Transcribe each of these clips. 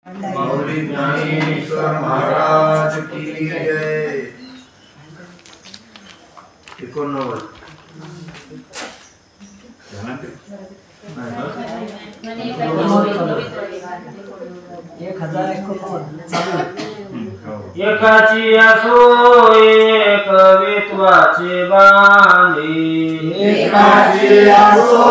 माऊली ज्ञानेश्वर महाराज की जय। 89 एकाची असो एक वित्वाचे बाणी, एकाची असो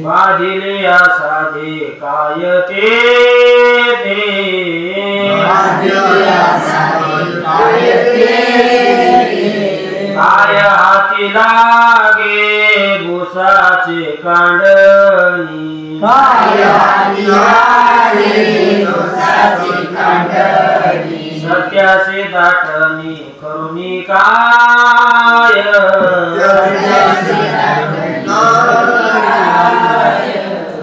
बाधिले साधे काय ते काय हाती लागे भुसाचे कांडणी, सत्याचे दाटणी करुणी काय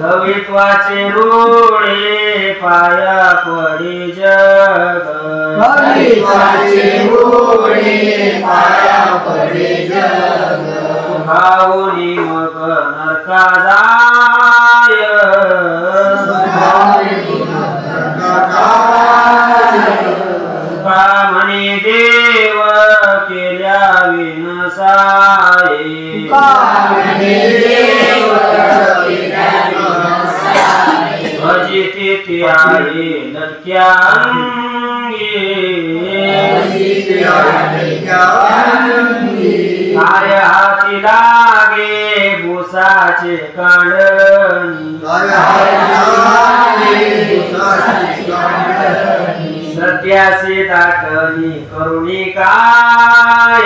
कवित्वाचे रोडे पाया पडी जग, सुखावणी मग नरका जाय, तुका म्हणे देव केल्या विनसाये, भजिते ते आहे लटक्या अंगी, काय हाती लागे भुसाचे कांडणी, सत्याचे दाटणी करुणी काय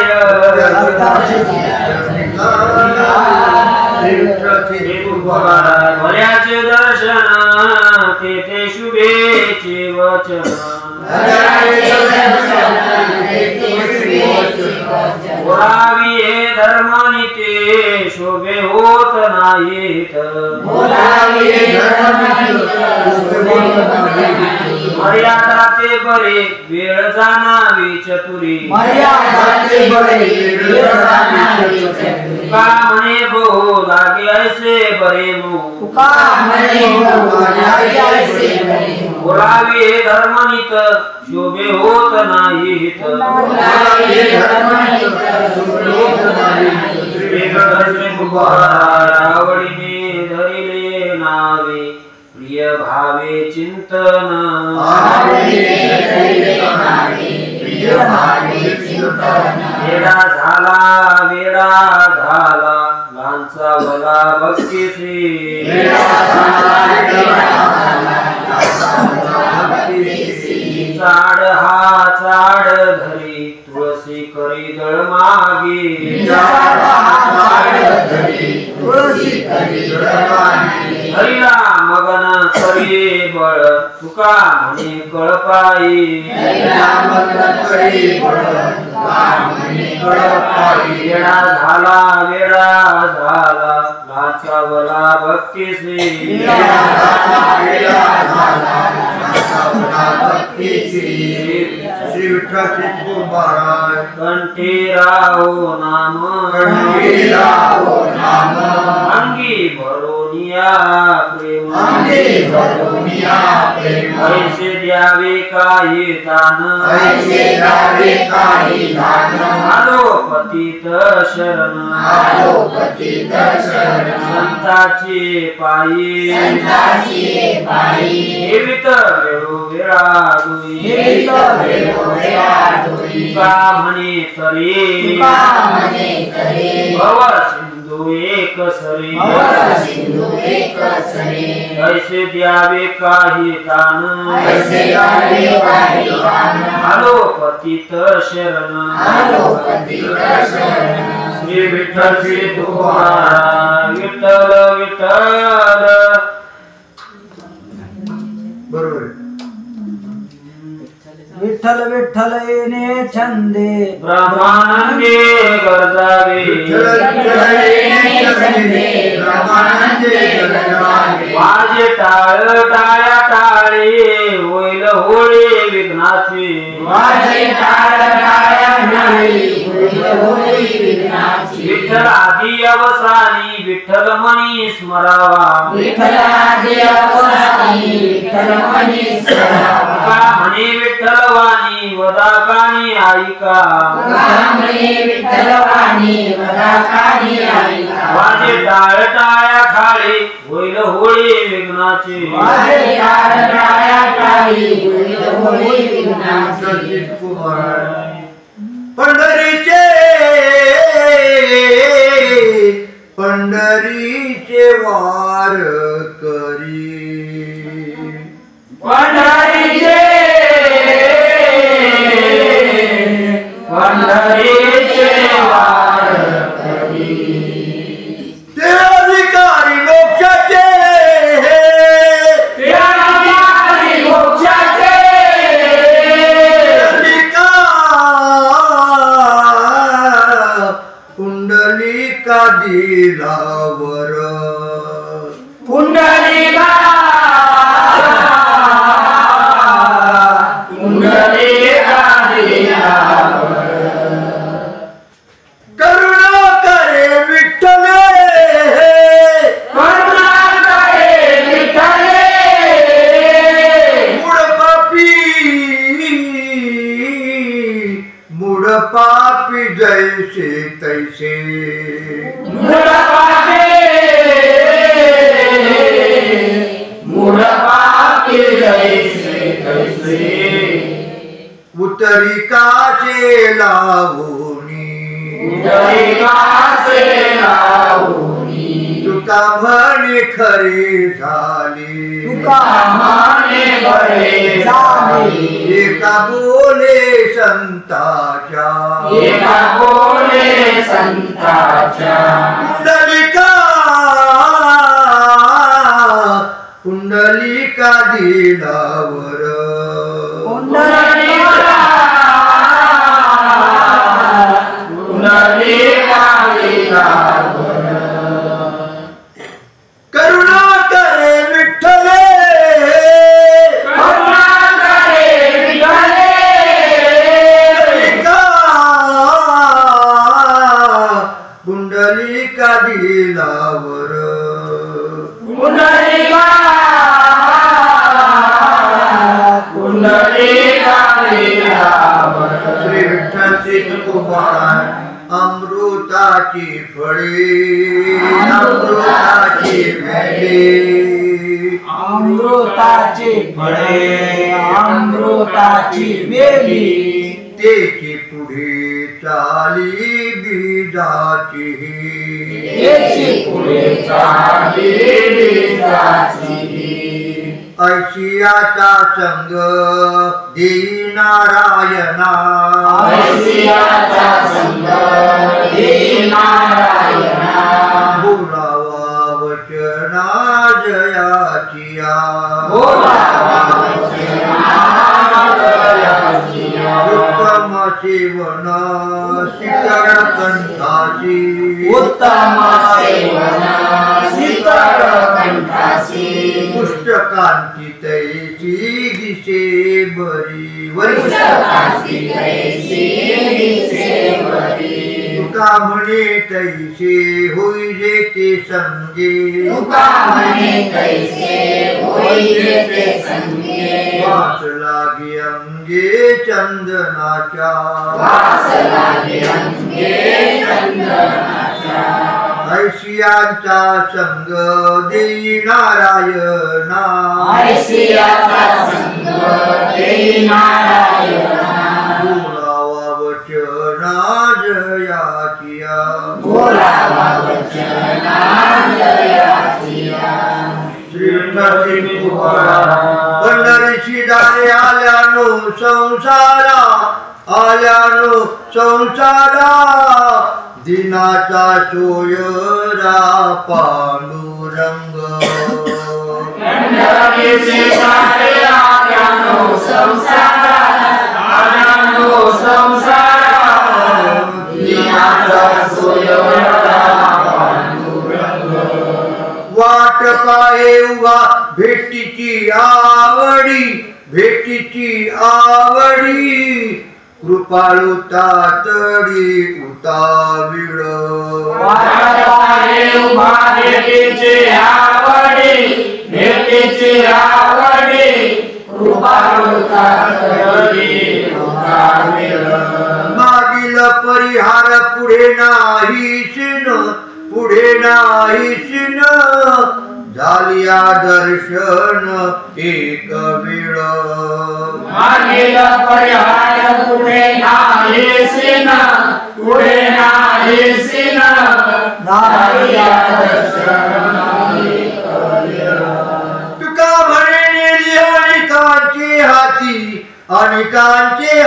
भल्याचे दर्शन तेथे शुभेचे वचन, बोलावी हे धर्मनीते शोभे होत नाहीत, मर्यादा ते बरे वेळ जाणावी चतुरी, तुका म्हणे बहु लागे ऐसे बरे मुख, बोलावी हे धर्मनीत शोभे होत नाहीत, आवडीने धरिले नावे प्रिय भावे चिंतन, वेडा झाला लांचा भला भक्तीसी, चाड हा चाड धरी तुळसी करी दळ मागे, हरिला मगन करी बळ तुका म्हणे कळपाई, वेडा झाला लाचा भला भक्तीसी, श्री विठ्ठल महाराज कंठी राहो नाम, अंगी भरोनिया प्रेम, ऐसे द्यावे काही दान, आलो पतित शरण, संताची पायी हेवित वेळोवेळा तुका म्हणे तरी भव सिंधू एक सरी, ऐसे द्यावे काही दान, आलो पतित शरण, श्री विठ्ठल श्री तुकाराम विठ्ठल विठ्ठल। बरोबर विठ्ठल विठ्ठल येणे छंदे ब्रह्मानंदे गरजावे, माझे टाळ टाळ्या टाळी होईल होळी विघ्नाची, विठ्ठल आदी अवसानी विठ्ठल मनी स्मरावा का म्हणे विठ्ठल वाणी वदा कानी ऐका वाजे टाळ टाळ्या खाली होईल होळी विघ्नाची पंढरीचे वार करी पंढरीचे वार करी ते अधिकारी मोक्षाचे पुंडलिका दिलावर पुंडलिका दिलावर करुणा करे विठ्ठले मूड पापी जैसे तैसे उतरिकाचे लावणी तुका म्हणे खरे झाले एका बोले संताच्या पुंडलिका दिलावर करुणा करे विठ्ठले पुंडलिका दिलावर श्री विठ्ठल श्री कुमार अमृताची फळे अमृताची वेली तेची पुढे चाली बीजाची ऐशियाचा संग देई नारायणा बोलावा वचना जयाचिया उत्तम सेवन शीतळ कंठाची पुष्टकांती तैसी दिसे बरी तुका म्हणे तैसे होई ते संगे वास लागे अंगे चंदनाच्या ऐशियांचा संग देई नारायणा बोलावा वचना जयाचिया श्री विठ्ठल पंढरीची दारे आल्यानो संसारा दिनाचा सोयरा पांडुरंग वाट पाहे उभा भेटीची आवडी कृपाळू तातडी उताविळ वाट पाहे उभा भेटीची आवडी भेटीची आवडी कृपाळू तातडी उताविळ मागील परिहार पुढे नाहीशीन झालिया दर्शन एक वेळ मागील परिहार पुढे नाहीसीन झालिया दर्शन एक वेळ तुका म्हणे नेली अनेकांचे हाती अनेकांचे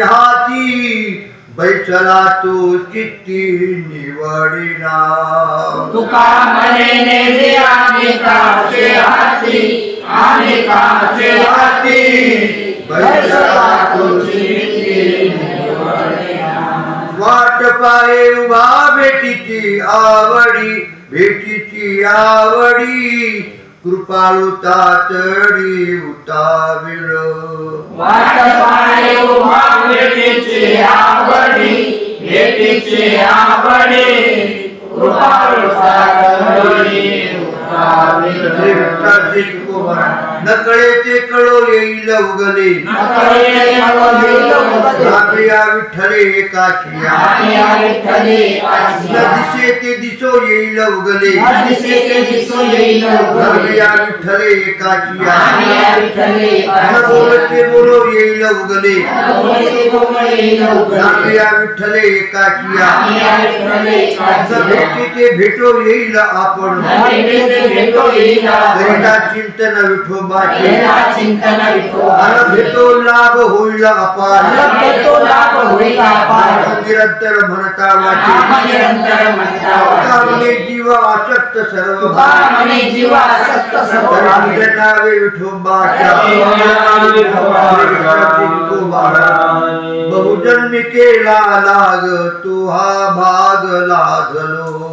हाती बैसला तो चित्ती निवडिना तुका म्हणे नेली अनेकांचे हाती बैसला तो चित्ती निवडिना वाट पाहे उभा भेटीची आवडी कृपाळू तातडी उताविळ वाट पाहे उभा भेटीची आवडी कृपाळू तातडी उताविळ नकळे ते कळो येईल उगले नाबिया विठ्ठले काशिया दिसे ते दिसो येईल उगले नाबिया विठ्ठले काशिया बोलते बोलो येईल उगले नाबिया विठ्ठले काशिया भेटी ते भेटो येईल आपण चिंतन विठोबाचे भेटो लाभ होईल अपार निरंतर म्हणता वाचे जीव आसक्त सर्व नावे विठोबाच्या बहुजन्मी केला लाग तू हा भाग लागलो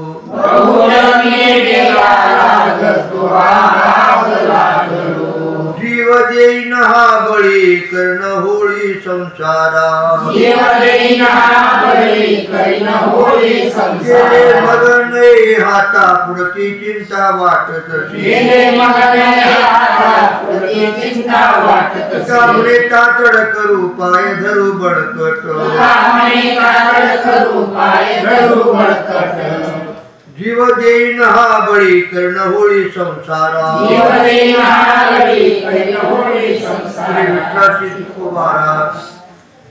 जीव देईन हा बळी कर्ण होळी संसारा गेले मगने हाता पुढती चिंता वाटत कामने तातड करू पाय धरू बळकट जीव देईन हा बळी कर्ण होळी संसारा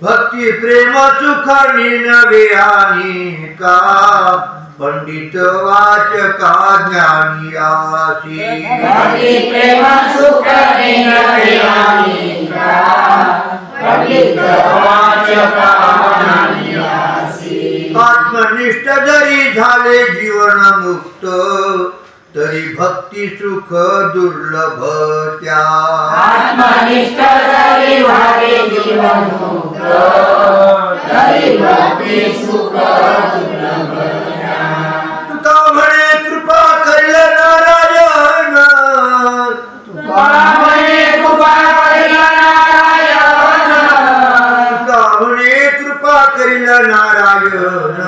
भक्ती प्रेम सुखानी नवे आणि का पंडित वाचका ज्ञानी आसी प्रेम सुखानी नवे आणि का पंडित वाचका ज्ञानी आसी आत्मनिष्ठ जरी झाले जीवन मुक्त तरी भक्ती सुख दुर्लभ त्या आत्मनिष्ठ जरी झाले जीवन मुक्त तरी भक्ती सुख दुर्लभ त्या तुका म्हणे कृपा करील नारायण तुका म्हणे कृपा करील नारायण तुका म्हणे कृपा करील नारायण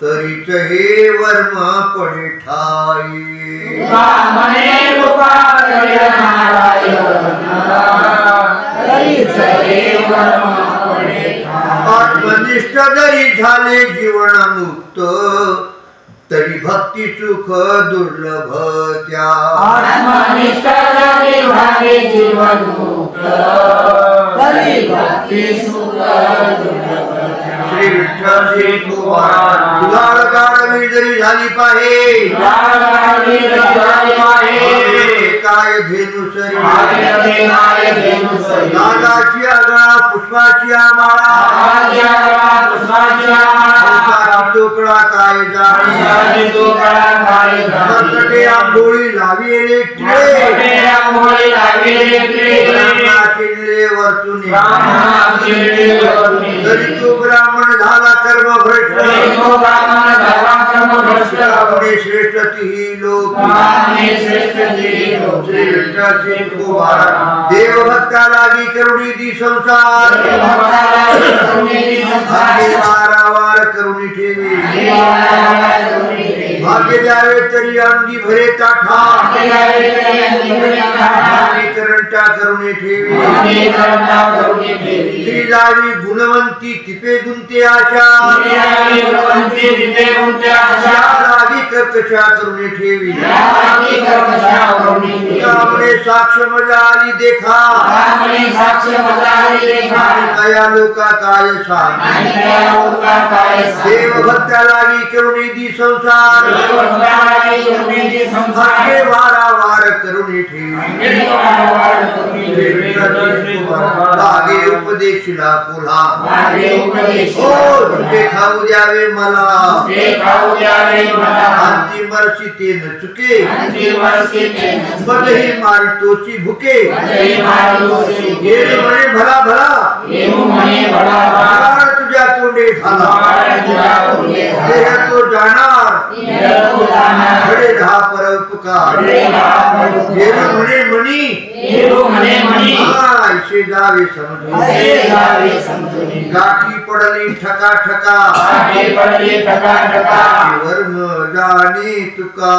तरीच हे वर्म पडे ठाई म्हणे कृपा करील नारायण तरीच हे वर्म पडे ठाई आत्मनिष्ठ जरी झाले जीवन मुक्त तरी भक्ती सुख दुर्लभ त्या आत्मनिष्ठ जरी झाले जीवन मुक्त तरी भक्ती सुख दुर्लभ श्री विठ्ठल श्री तुकाराम गाडगाडवी जरी झाली पाहे काय धेनुसरी नागाची आगळा पुष्पाची माळा तोकडा काय जाणे मरकटे आंघोळी लाविले किल्ले वरतुने तरी तो ब्राह्मण झाला कर्मभ्रष्ट अपने श्रेष्ठ ही लोक देवभक्ता लागी करुणी दी संसार वारावार करुणी ठेवी भाग्य द्यावे तरी अंगी भरे ताठा करंटा करुणी ठेवी स्त्री लावी गुणवंती तिपे गुंते आशा लागी कर्कशा करुणी ठेवी कामने साक्ष मजा आली देखा कया लोका काय देव भक्ता लागी करुणी दी संसार भाग्य वारावार करुणी ठेवी बागे उपदेशिला पुला तुझे खाऊ द्यावे मला अंतिम वर्षी ते न चुके बदही मारतोची भुके म्हणे भला भला तुझ्या तोंडे झाला देह तो जाणार खडे दहा परोपकार म्हणे मणी ऐसे जावे समजून गाठी पडली ठका वर्म जाणे तुका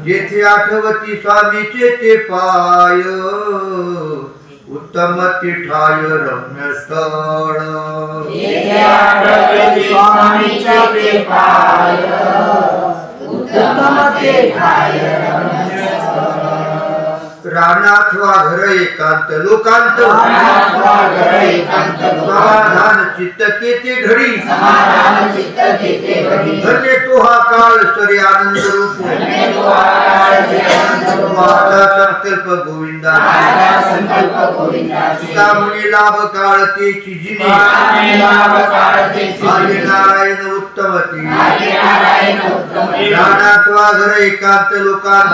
जेथे आठवती स्वामीचे ते पाय उत्तम तिठाय रम्य स्थळ स्वामीचे ते पाय उत्तम तिठाय रानात वा घर एकांत लोकांत समाधान चित्त ते घडी धन्य तो हा काळ सरे आनंद रूप माझा संकल्प गोविंदा सीता म्हणे लाभ काळ ते चिजिने आगे नारायण उत्तमती रानात वा घर एकांत लोकांत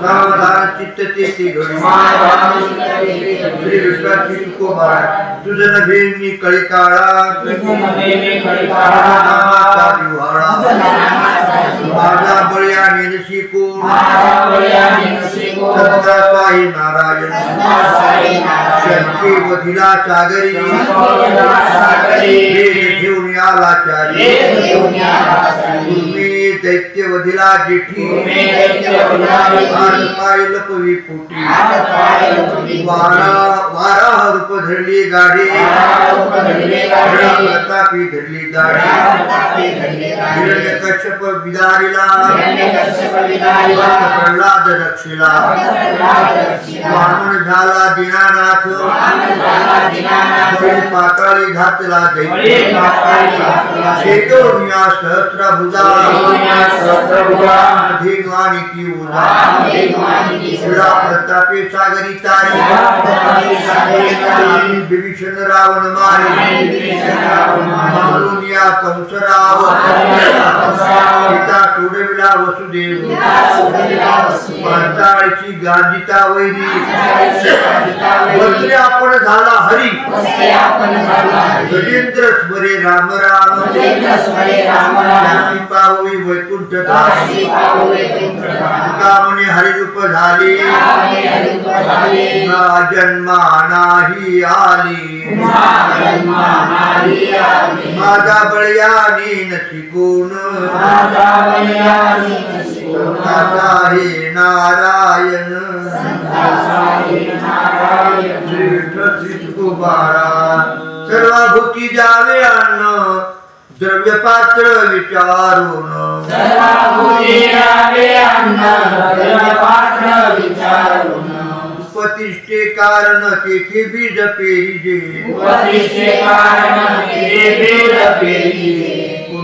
समाधान चित्त ते घडी श्री विश्वाची तुको महाराज तुझं नभे मी कळी काळा नामाचा दिवाळा माझा बळ्या नेनसी कोण सत्तासाई नारायण शंके वधिला सागरी घेऊन आला चारी दैत्य वधिला जेठी लपवी पोटी वारा रूप धरली गाडी प्रतापी धरली गाडी हिरण्यकश्यप विदारिला प्रल्हाद रक्षिला वामन झाला दीनानाथ पाताळी घातला शेतोनिया सहस्रभुजा धिगवाणी की उदा प्रतापे सागरी तारी विभीषण रावण मारी मारुनिया कंसराव सीता सोडविला वसुदेव पाताळची गांजिता वैरी वस्त्रे आपण झाला हरी गजेंद्र स्मरे राम राम पावई वैकुंठ कामने हरिरूप झाले जन्मा नाही आली माझा बळयाने नची कोण हे नारायण सर्वभूती जावे अन्न द्रव्य पात्र विचारून उपतिष्ठे कारण तेथे बीज पेरिजे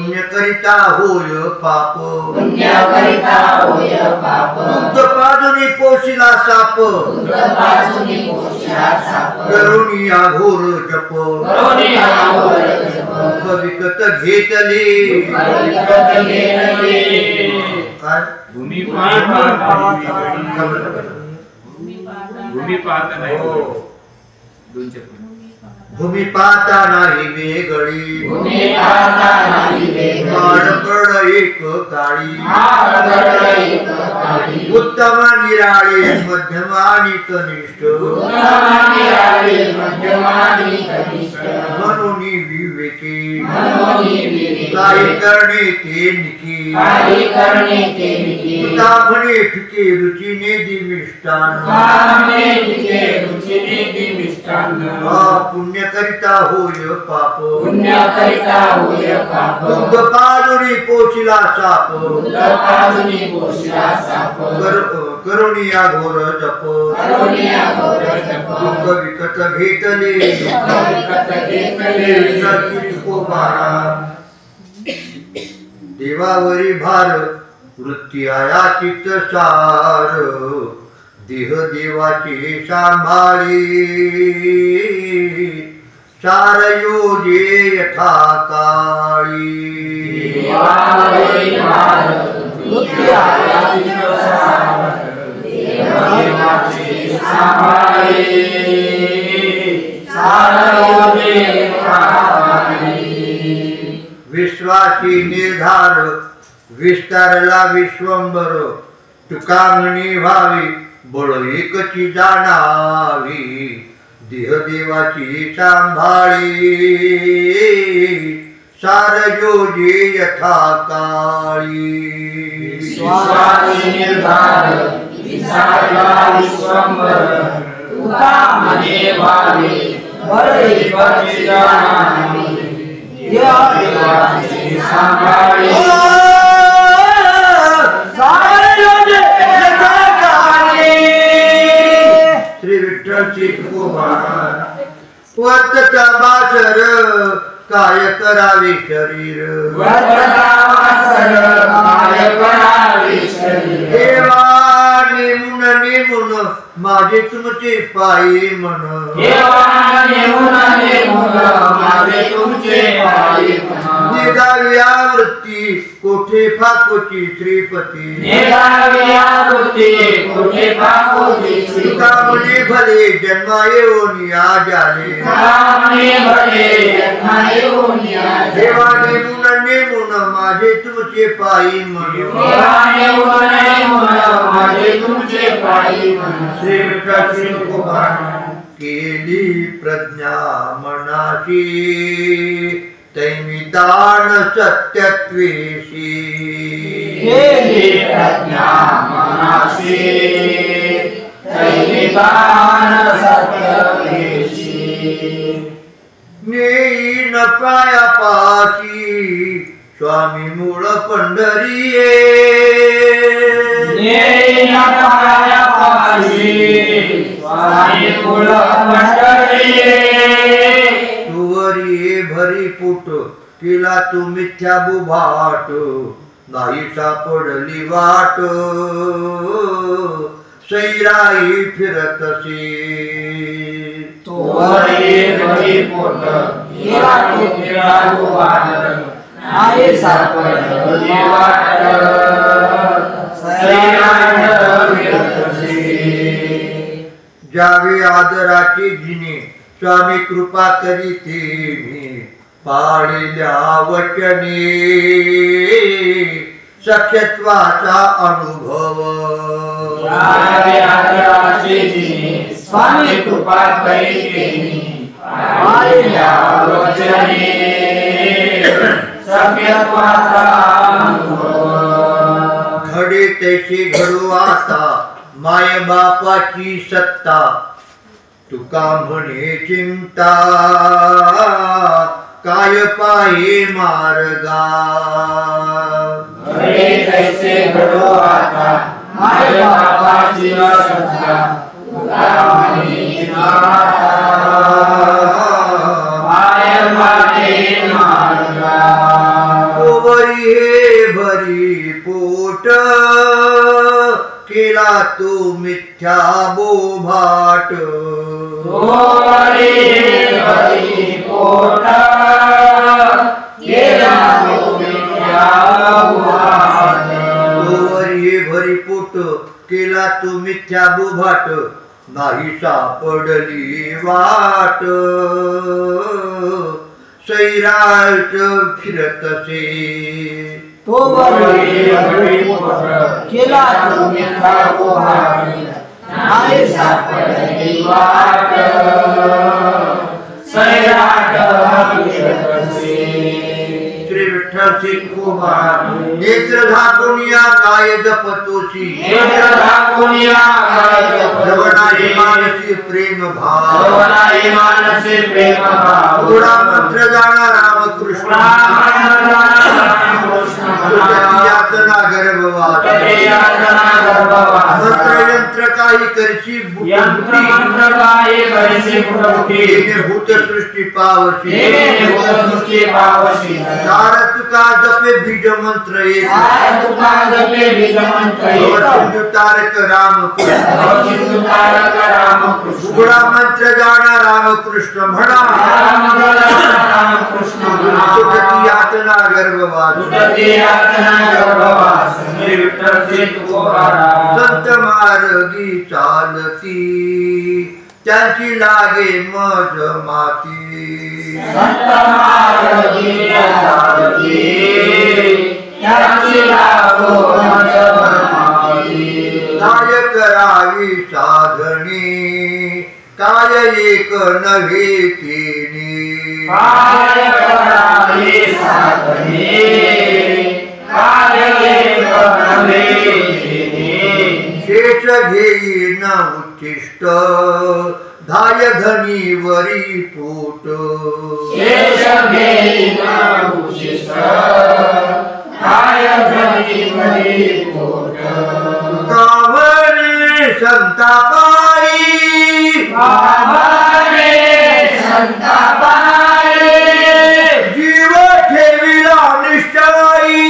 पुण्य करिता होय पाप पुण्य करिता होय पाप दुग्ध पाजुनी पोशिला साप पाजुनी पोशिला साप करुणिया घोर जप करुणिया घोर जप विकत घेतले काय भूमिपात नाही भूमी पाहता नाही वेगळी भूमिपाता नाही वेगळी माडकड एक काळी माडकड एक काळी उत्तम निराळे मध्यम आणि कनिष्ठ उत्तम निराळे मध्यम आणि कनिष्ठ म्हणून विवेकी मनोनी काय करणे ते निकी काही करणे ते निकी तुका म्हणे फिके रुचीने दिमिष्टान कामने तिथे रुचिने दी मिष्टान्न पुण्य करिता होय पाप पुण्य करिता होय पाप दुग्ध पाजुनी पोशिला साप पाजुनी पोशिला साप करुणिया घोर जप करुणिया घोर जप दुःख विकत घेतले विकत घेतले विकत तुकोबारा देवावरी भार वृत्ती आया चित्त सार देह देवाची सांभाळी सार योजे यथा काळी देवावरी भार वृत्ती आया चित्त सार देवाची सांभाळी सार योजे यथा काळी विश्वासी निर्धार विस्तारला विश्वंभर तुका म्हणे व्हावी बळ एकची जाणावी देह देवाची सांभाळी सार योजे यथा काळी विश्वासी निर्धार विस्तारला विश्वंभर तुका म्हणे व्हावी बळ एकची जाणावी देवाची सांभाळी श्री विठ्ठल तुकोबार वर्तता बासर काय करावे शरीर देवा नेमुन माझे तुमचे पायी म्हण निघाव्या वृत्ती कोठे फाकोची श्रीपती तुका म्हणे भले जन्मा येऊन या जाले देवा नेमुन माझे तुमचे पायी म्हण श्री विठ्ठल तुकोबार केली प्रज्ञा मनाची तैमी दान सत्यत्वेशी नेईन पायापाशी स्वामी मूळ पंढरीये तुवरी भरी पुट केला तू मिथ्या बुभाट नाही सापडली वाट सैराई फिरतसे जावे आदराची जिने स्वामी कृपा करीते मी पाळलेल्या वचने सख्यत्वाचा अनुभव स्वामी कृपा करीते मी पाळलेल्या वचने सख्यत्वाचा अनुभव घडे तैसे घडू आता माय बापाची सत्ता तुका म्हणे चिंता काय पाये मार्गा घडे तैसे घडू आता माय बापाची सत्ता तुका म्हणे चिंता काय पाये मार्गा हे भरी पोट केला तू मिथ्या बोभाट तोवरी भरी पोट केला तू मिथ्या बोभाट तोवरी भरी पोट केला तू मिथ्या बोभाट नाही सापडली वाट सैराट फिरतसे तोवरी भरी पोट केला तू मिथ्या बोभाट नाही सापडली वाट सैराट फिरतसे श्री विठ्ठल सिंकुबा नेत्र झाकुनिया काय जपतोसी नेत्र झाकुनिया काय जपतोसी जवनाई मानसी प्रेम भाव जवनाई मानसी प्रेम भाव थोडा मंत्र जाणा रामकृष्ण यातना गर्भवास मंत्र यंत्र काही करशी यंत्र मंत्र काही करशी बुद्धि भूत सृष्टी पावशी सृष्टी पावशी सारथ का जपे बीज मंत्र एक सारथ का जपे बीज मंत्र एक सिंधु तारक राम सिंधु तारक राम कृष्ण उघडा मंत्र जाणा राम कृष्ण म्हणा राम कृष्ण म्हणा यातना गर्भवास श्री विठ्ठल श्री तुकोबारा संत मार्गी चालती त्यांची लागे मज माती संत मार्गी चालती त्यांची लागो मज माती काय करावी साधणी काय एक नव्हे केली काय करावी साधने काय एक नव्हे केली शेष घेईन उच्चिष्ट धाय धनी वरी पोट शेष घेईन उच्चिष्ट धाय धनी वरी पोट कावरे संतापाई बाबारे संतापारे जीव ठेविला निष्ठाई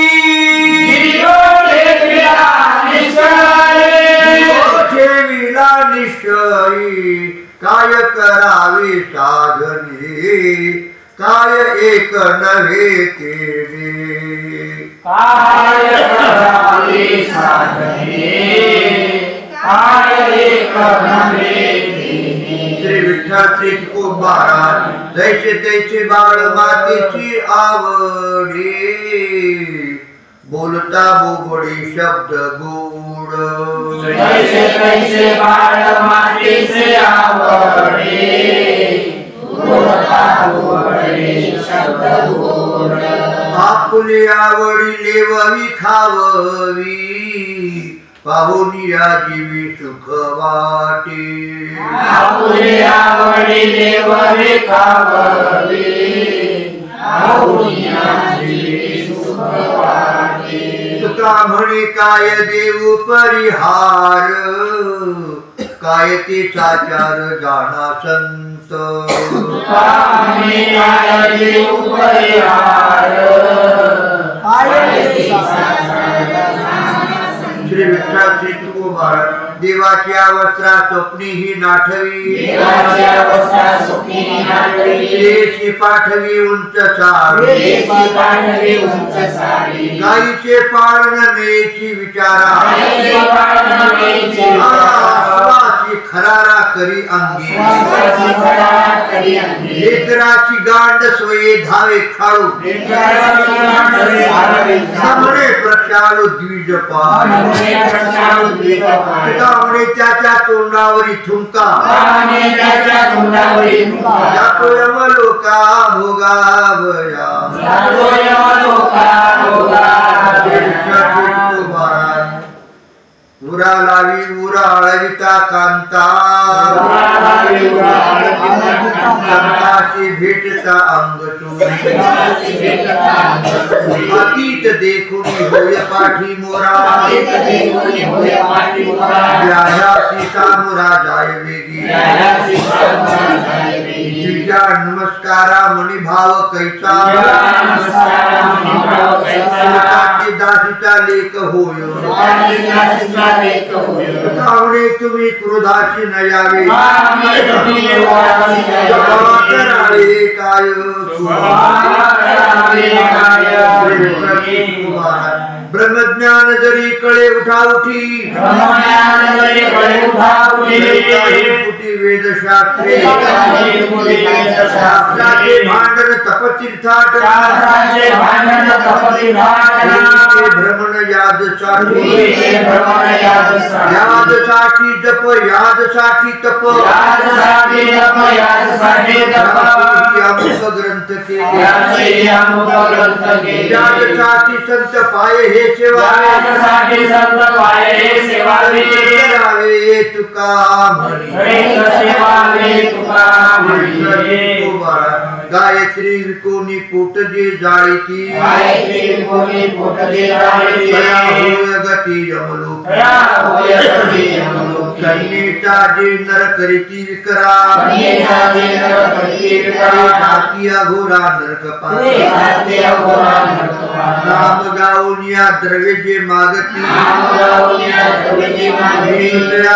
जीव ठेविला निष्ठाई जीव ठेविला निष्ठाई काय करावे साधने काय एक नव्हे केले काय करावे साधने काय एक नव्हे केले श्री विठ्ठल श्री तुकोबारा जैसे तैसे बाळ मातेची आवडे बोलता बोबडे शब्द गोड जैसे तैसे बाळ मातेचे आवडे बोलता बोबडे शब्द गोड आपुले आवडी लेववी खाववी पाहुनिया जीवी सुख वाटे आपुले आवडीले वरे खावले आपुनिया जीवी सुख वाटे तुका म्हणे काय देऊ परिहार काय ते साचार जाणा संत कामे काय देव परिहार काय ते साचार श्री विठ्ठल श्री तुकोबारा देवाच्या वस्त्रा स्वप्नी ही नाठवी देवाच्या वस्त्रा स्वप्नी नाठवी देशी पाठवी उंच साडी देशी पाठवी उंच साडी गाईचे पाळण नेची विचारा गाईचे पाळण नेची स्वाची खरारा करी अंगी स्वाची खरारा करी अंगी लेकराची गांड सोये धावे खाळू लेकराची गांड सोये धावे खाळू सामने प्रक्षालू द्विज पाय त्यामुळे त्याच्या तोंडावरी थुंका जातो यमलोका भोगावया उरा लावी उरा अळविता कांता संताशी भेटता अंग अतीत देखून होय पाठी मोरा व्यायासी सामुरा जाय वेगी तुझ्या नमस्कारा मणी भाव कैसा तिचा लेख होय कावणे तुम्ही क्रोधाची न यावे करावे काय ब्रह्मज्ञान जरी कळे उठाउठी वेदशास्त्रे भांडण तपतीर्थाट भ्रमण यादसाठी जप यादसाठी तप अमुक ग्रंथ केले यादसाठी संत पाय हे करावे तुका गायत्री विकोनी पोट जे जाळीती गती यमलोक कन्येचा जे नर करीती विकरा घोरा नरकपा नाम गाऊन या द्रव्य जे मागती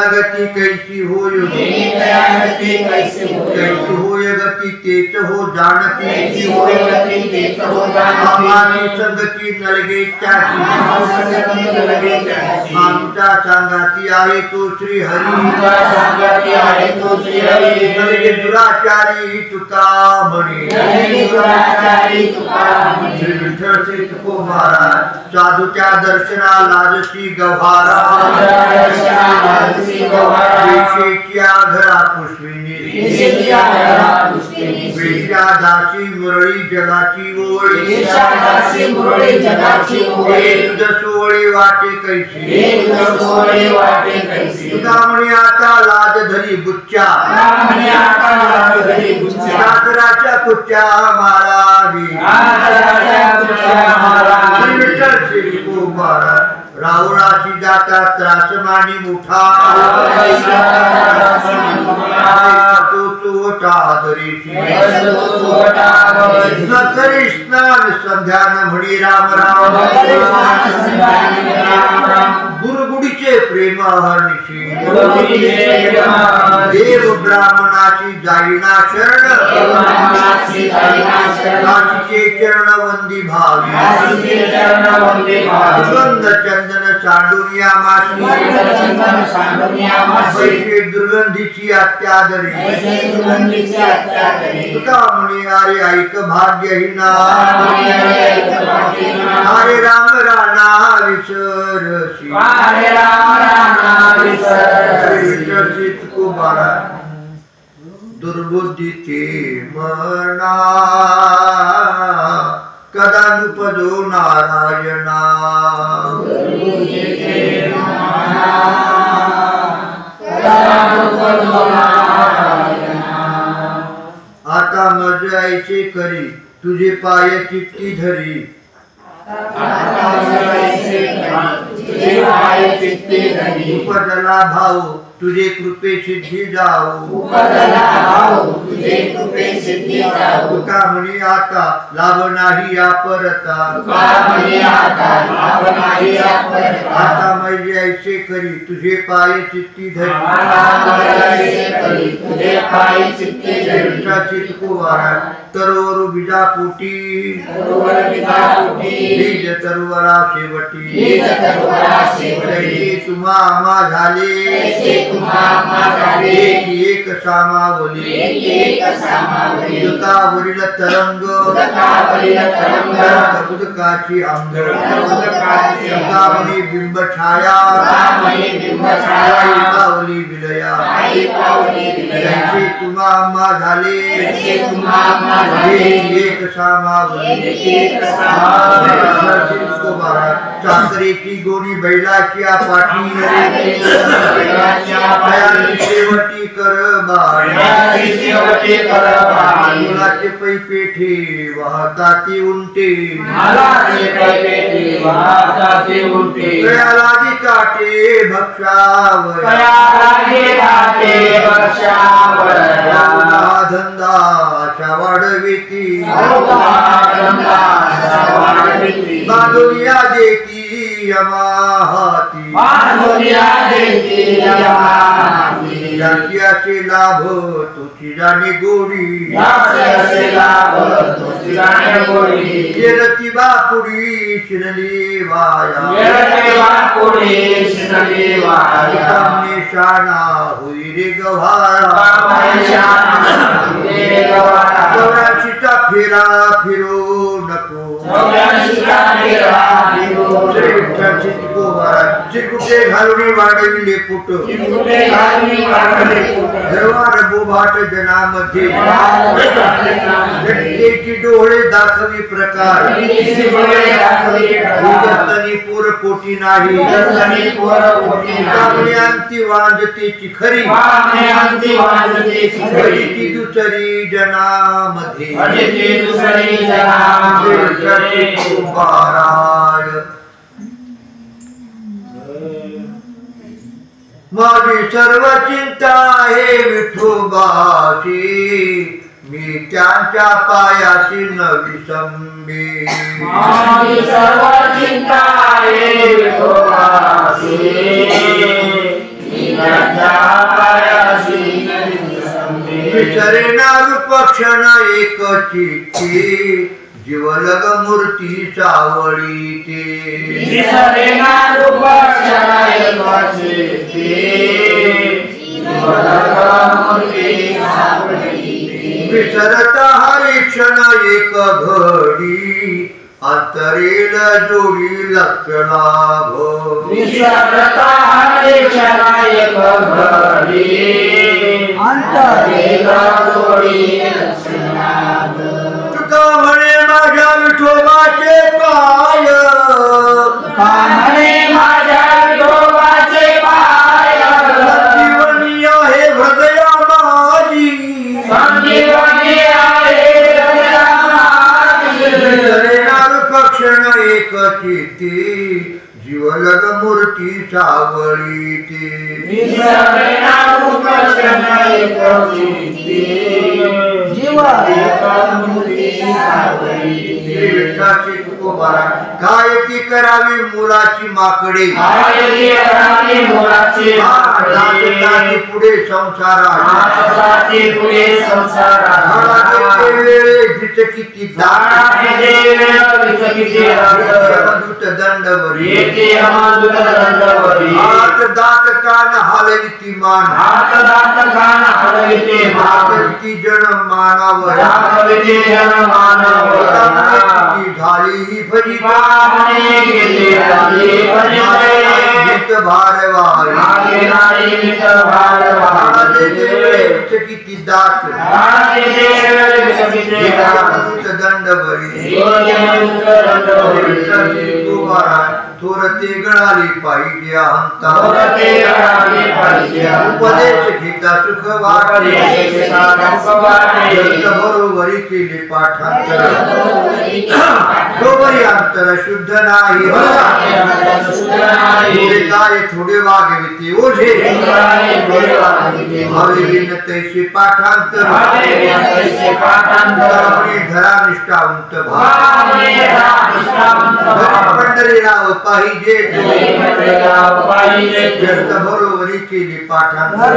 गती कैसी होय गती तेच हो जानती संगती नलगे आमचा सांगाती आहे तो श्री हरी नलगे दुराचारी तुका म्हणे तुको महाराज साधूच्या दर्शना लाजसी गव्हारा घरा पुष्पिनी दासी मुरळी जगाची ओळी तुझ सोळी वाटे कैसी तुझा म्हणे आता लाज धरी बुच्चा सासराच्या कुच्च्या महाराजी राहुळाची जाता त्रासमानी मोठा नकरी स्नान संध्यान म्हणी राम राम गुरुगुडीचे प्रेम हरनिशी देव ब्राह्मणाची जाईना शरण काशीचे चरण वंदी भावी सुगंध चंदन सांडून या माशी पैसे दुर्गंधीची अत्यादरी तुका म्हणे अरे ऐक भाग्यहीना अरे राम राणा विसरसी कुमारा दुर्बुद्धीचे मना कदा नुपदो नारायणा आता मज ऐसे करी तुझे पाय चित्ती धरी उपदला भाऊ तुझे कृपे सिद्धी जाऊ तुका म्हणे आता लाभ नाही या परता आता मैजे ऐसे करी तुझे पाय चित्ती धरी तरोवर बीजापोटी बीज तरुवरा शेवटी तैसे तुम्हा आम्हा झाले एक सामावली उदकावरील तरंग उदकाची अंग उदकावरी बिंब छाया पावली विलया तैसे तुम्हा आम्हा झाले एक सामावली सासरेची गोणी बैलाची पाठी शेवटी कर मुलाचे पै पेठे वाहताती उंटे कयालागी काटे भक्षावर धंदा वाढविती बांधुनिया देती यमाहाती ज्याची असे लाभ तुझी जाणे गोडी येरती बापुडी शिरली वाया शाणा होई रे गव्हाळा चौऱ्याशीचा फेरा फिरो नको चिरकुटे घालून वाढविले पुट दरबार बोभाट जनामध्ये डोळे दाखवी प्रकार पूर पोटी नाही अंती वांजतेची खरी ती दुसरी जनामध्ये माझी सर्व चिंता आहे विठोबाची मी त्यांच्या पायाशी न विसंबी माझी सर्व चिंता आहे विठोबाची मी त्यांच्या पायाशी न विसंबी विसरेना रूप क्षण एक चित्ती जीवलग मूर्ती सावळी ते विसरेना रूप क्षण एक चित्ती जीवलग मूर्ती सावळी विसरता हरी क्षण एक घडी अंतरेल जोडी लक्ष लाभ विसरता हरी क्षण एक घडी अंतरेल जोडी लक्ष लाभ तुका म्हणे माझ्या विठोबाचे पाय म्हणे माझ्या विठोबाचे पाय संजीवनी आहे हृदया माझी संजीवनी आहे हृदया माझी विसरेनार क्षण एक चित्ती जीवलग मूर्ती सावळी ते विसरेनार क्षण एक चित्ती जीवलग मूर्ती सावळी काय ती करावी मुलाची माकडे पुढे संसारात किती दंडवरी हात दात कान हलविती मान किती जन मानावर झाली ही फजिता किती दात दंडवरी थोर ते गळाली पाहिजे हंता उपदेश घेता सुख वाटे बरोबरी केले पाठांतर तोवरी अंतर शुद्ध नाही काय थोडे वागविते ओझे हवेलीन तैसे पाठांतर धरा निष्ठावंत पंढरीराव पाहिजे व्यर्थ बरोबरी केली पाठांतर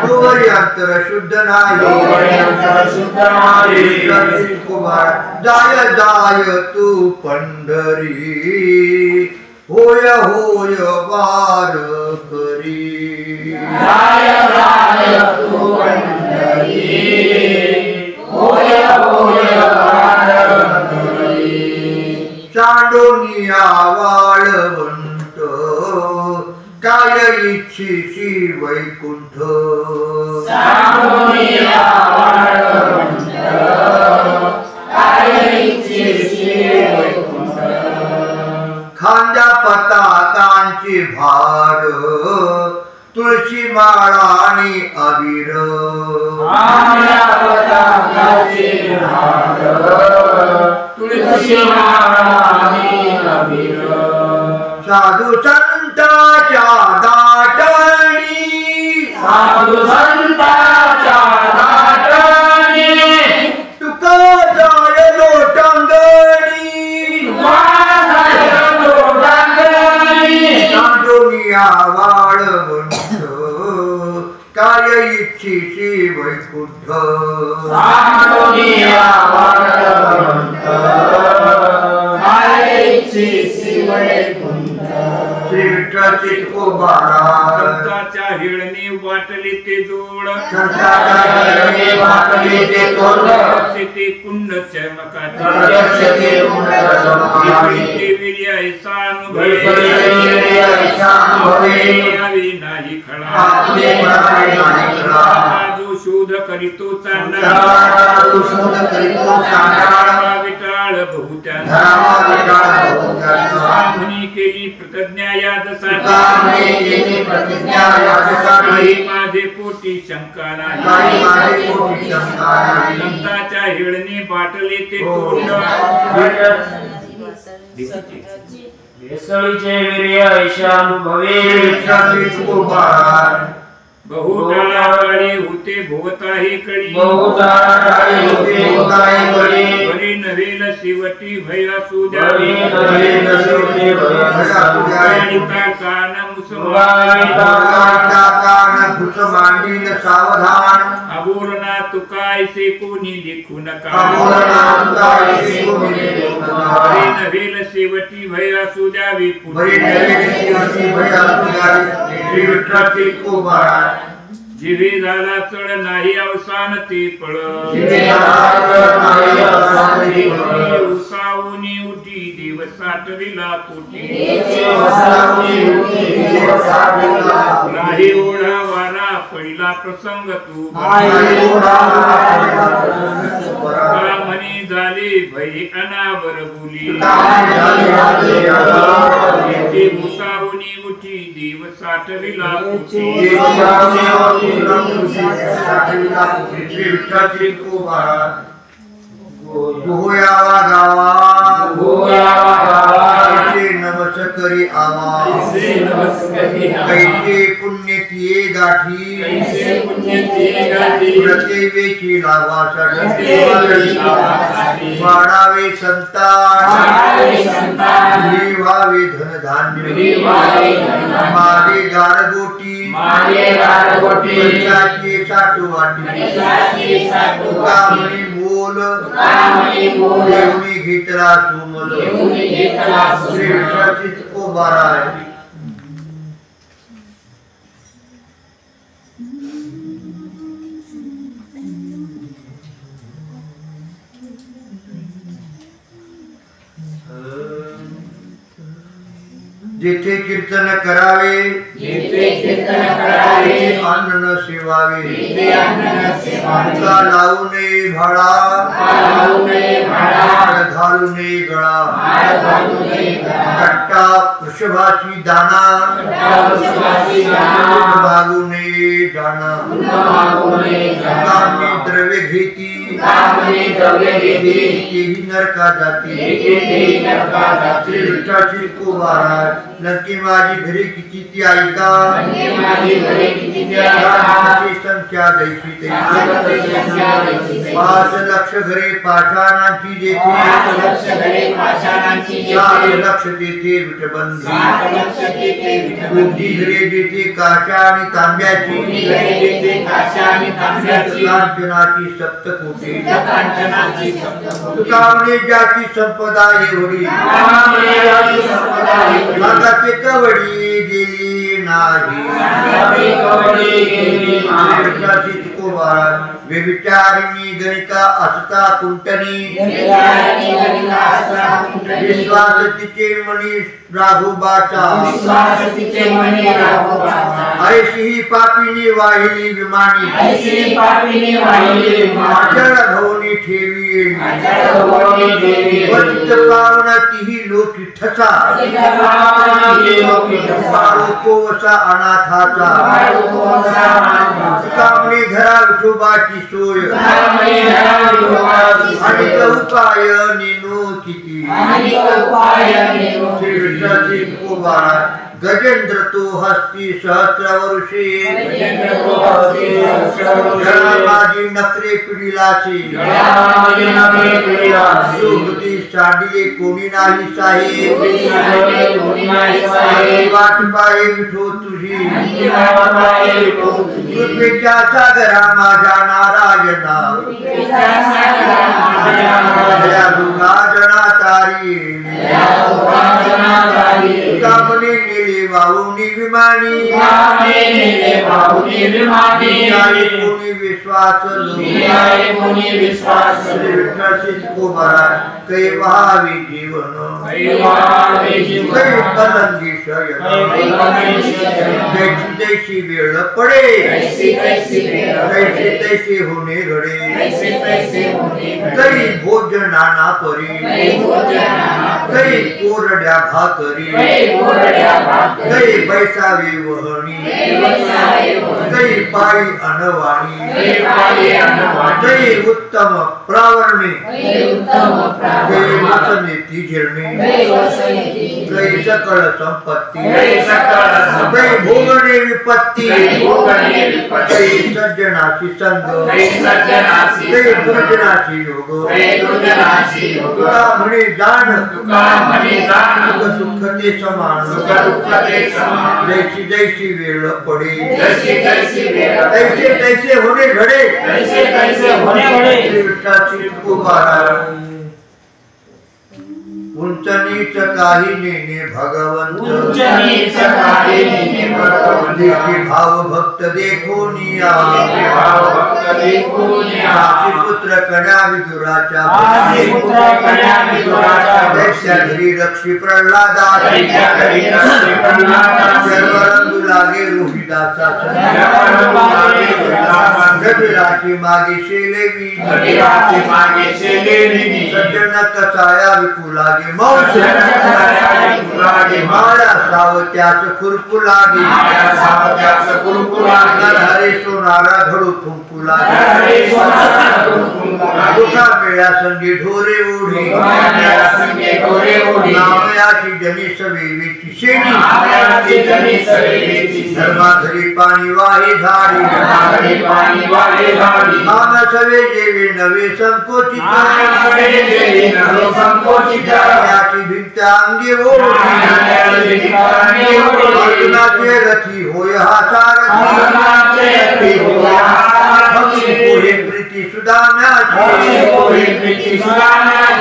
तोवरी अंतर शुद्ध नाही जाय जाय तू पंढरी होय होय वार करी जाय जाय तू पंढरी होय होय वार करी चांडोनिया वाळवंट काय इच्छिसी वैकुंठ चांडोनिया वाळवंट काय इच्छिसी वैकुंठ खांद्या पताकांचे भार तुळशी माळा आणि अबीर खांद्या पताकांचे भार तुळशी माळा आणि अबीर साधू संताच्या दाटणी साधू संताच्या दाटणी तुका जाय लोटांगणी तुका जाय इच्छिसी वैकुंठ श्री विठ्ठलाची तुकोबारा संताच्या हिळणी वाटली ते जोड संताच्या हिळणी वाटली ते जोड ते कुंड चमकाचे नाही खळा शोध करीतो विटाळ बहुत्या केली प्रतिज्ञा यादसाठी माझे पोटी शंका नाही संताच्या हिळणी बाटले ते तोंड भेसळीचे वीर्य ऐशानुभवे बहुटाळा काळी होते भोवताही कळी बरी नव्हेल शिवटी भया सुजावी कान मुसलमान सावधान अबोरना तुकायसे कोणी लिखू नका नव्हेल शेवटी भया सुजावी जिवे झाला चढ नाही अवसान ते पळ उसावनी उठी देव साठविला पोटी नाही ओढा वारा पडिला प्रसंग तू म्हणे झाले भय अनावर बोली उसावनी उठी देव साठविला पोटी गोयावा गावा नमस करी आवा कैसे पुण्य किए गाठी प्रत्येवेची लाभासाठी वाढावे संतान व्हावे धनधान्य माझे गारगोटी पैशाची साठवाटी तुकामणी मोल देवणी घेतला सुमल श्री विठ्ठलाची तुकोबारा आहे जेथे कीर्तन करावे अन्न सेवावे तुका लावू नये भाडा घालू नये गळा कट्टा वृषभाची दाना भागू नये जाणा कामनी द्रव्य घेती तेही नरका जाती श्री विठ्ठलाची तुकोबारा नक्की माझी घरी किती ती ऐका संख्या द्यायची 5 लक्ष घरे पाषाणांची देते 4 लक्ष देते विटबंधी घरे देते काशा आणि तांब्याची कांचनाची सप्तकोटी तुका म्हणे ज्याची संपदा एवढी ते कवडी गेली नाही व्यभिचारिणी गणिता असता कुंटनी विश्वास तिचे मनी राघोबाचा ऐशी ही पापिनी वाहिली विमानी अचळ भवनी ठेवी वंत पावना तिही लोकी ठसा वसा अनाथाचा कामने घरा विठोबाची सोय आणि उपाय नेनो किती श्री विठ्ठलाची तुकोबारा गजेंद्र तो हस्ती सहस्रवर्षे गजेंद्र तो हस्ती सहस्रवर्षे जळामाजी नकरे पिढीलाचे जळामाजी नकरे पिढीलाचे सुखदी सांडिले कोणी नाही साहेब सुखदी सांडिले कोणी नाही साहेब वाट पाहे विठो तुझी वाट पाहे विठो तुझी कृपेच्या सागरा माझ्या नारायणा कृपेच्या सागरा माझ्या दयाळुगा जना तारी कामने नेले वाहुनी विमानी आई कोणी विश्वास विठ्ठल को महाराज कै वहावे जीवन कै पलंगी शयन जैसी जैसी वेळ पडे तैसे तैसे होणे घडे कै भोजनाना परी कै कोरड्या भाकरी कै बैसावे वहणी कै पायी अनवाणी कै उत्तम प्रावरणे कै वचने ती झिरणे कै सकळ संपत्ती कै भोगणे विपत्ती कै सज्जनाची संग कै दुर्जनाची योग तुका म्हणे जाण सुख ते समान जैसी जैसी वेळ पडे तैसे तैसे होणे घडे विठ्ठलाची तुकोबारा उंच नीच काही नेने भगवंत देखी भाव भक्त देखो निया पुत्र कन्या विदुराच्या दैत्या घरी रक्षी प्रल्हादा सर्वरंगू लागे रोहिदासा जटिलाची मागे शेलेवी सज्जन कसाया विकू लागे माया सावत्याच खुरपू लागे हरे सोनारा धडू थुंकू लागे दुखा मेळ्या संगी ढोरे ओढी नामयाची जनी सवेची शेणी धर्माधरी पाणी वाहे झाडी मान सवे जेवे नवे संकोचित याची भिंत अंगी ओढी अर्जुनाचे रथी होय हा सारथी भक्ती पोहे प्रीती सुदाम्याची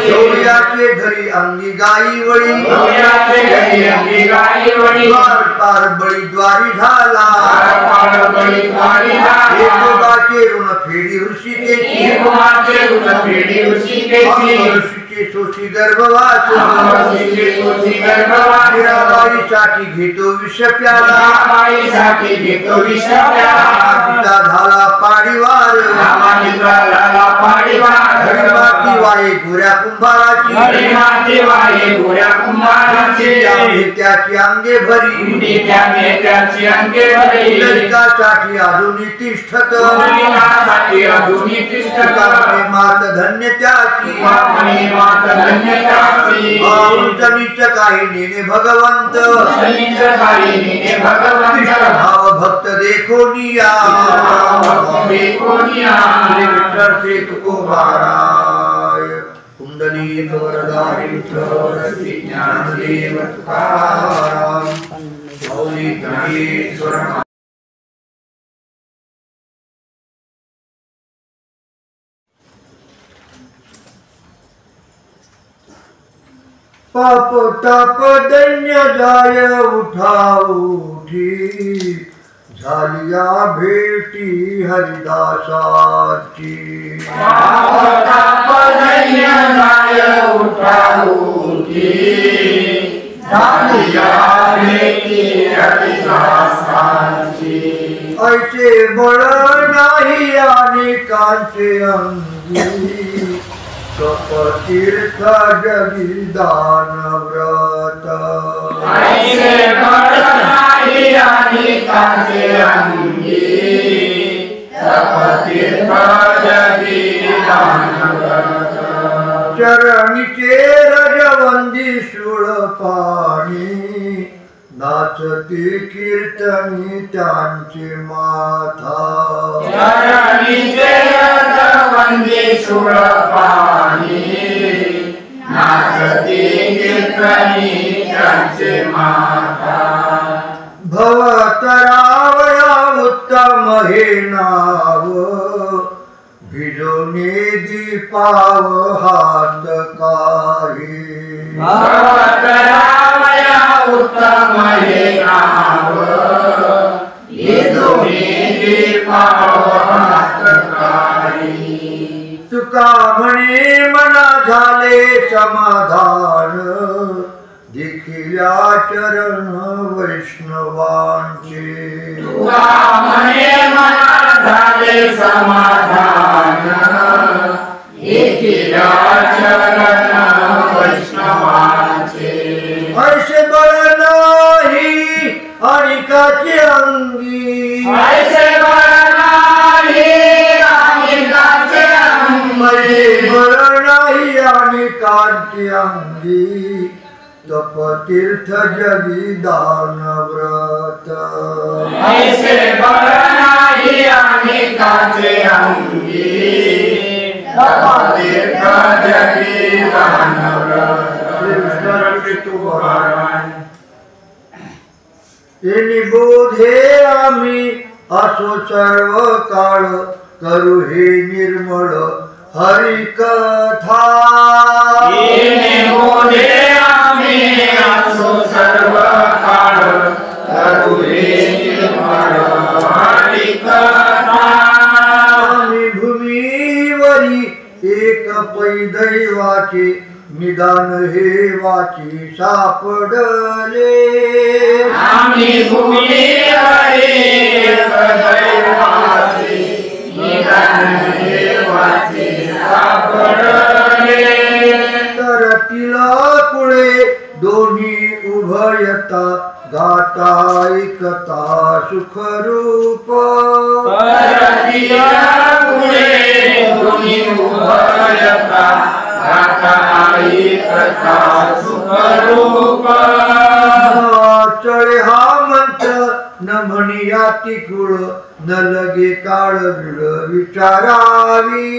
शौर्याचे घरी अंगी गाई वळी पार बळी द्वारी झाला एकोबाचे ऋण फेडी ऋषिकेची ऋषीचे सोशी गर्भवास मीराबाईसाठी घेतो विष प्याला पिता झाला पाडीवार धर्माती वाये गोऱ्या कुंभाराची त्याची अंगे भरी ललितासाठी अजूनी तिष्ठत मात धन्य त्याची उंचनीच काही नेने भगवंत भाव भक्त देखो निया विठ्ठल से तुकोबाराय कुंडली वरदारी ज्ञानदेव तुकाराम मौली गणेश्वर पाप ताप दैन्य जाय उठा उठी झालिया भेटी हरिदासाची पाप ताप दैन्य जाय उठा उठी झालिया भेटी हरिदासाची ऐसे बळ नाही अनेकांचे अंगी तीर्थ जगिदान व्रत ऐसे बळ नाही अनेकांचे अंगी तीर्थ जगिदान व्रत चरणीचे रजवंदी शूळ पाणी नाथ नाचती कीर्तनी त्यांची माथा चरणी वंदे शूळपाणी नाचती कीर्तनी त्यांचे माता भवतरावया उत्तम हे नाव भिजवणे दीपाव हात काही भवतरावया उत्तम हे नाव भिजवणे दीपाव हात काही तुका म्हणे मना झाले समाधान देखिल्या चरण वैष्णवांचे तुका म्हणे मना झाले समाधान देखिल्या चरण वैष्णवांचे ऐसे बळ नाही अनिकाचे अंगी ऐसे बळ नाही अनिकाचे अंगी बळ नाही अनिकाचे अंगी तपतीर्थ जगी दान व्रत ऐसे बळ नाही अनिकाचे अंगी तपतीर्थ जगी दान व्रत येणी बोधे आम्ही असो सर्व काळ करू हे निर्मळ हरी कथा येणे बोधे आम्ही असो सर्व काळ करू हे निर्मळ हरी कथा आम्ही भूमीवरी एक पै दैवाचे निदान हे वाची सापडले आम्ही भूमीवरी एक दैवाचे निदान हे वाची सापडले तर तिला कुळे दोन्ही उभयता गाता ऐकता सुखरूप परतिया पुढे दोन्ही उभयता गाता ऐकता सुखरूप चळे हा मंत्र न म्हणिया तिकुळ न लगे काळ बिळ विचारावी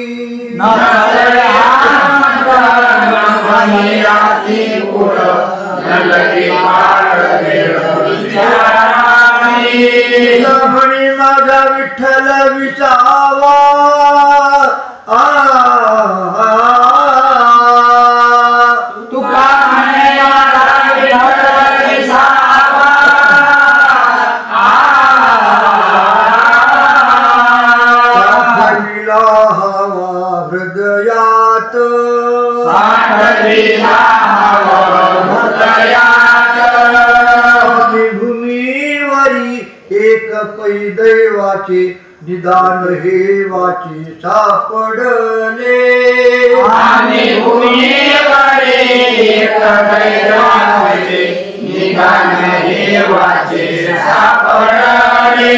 म्हणी माझा विठ्ठल विसावा तुका म्हणे साठविला हवा हृदयात भूमीवरी एक पै दैवाचे निदान हे वाची सापडले आणि भूमीवरी एक दैवाचे निदान हे वाचे सापडले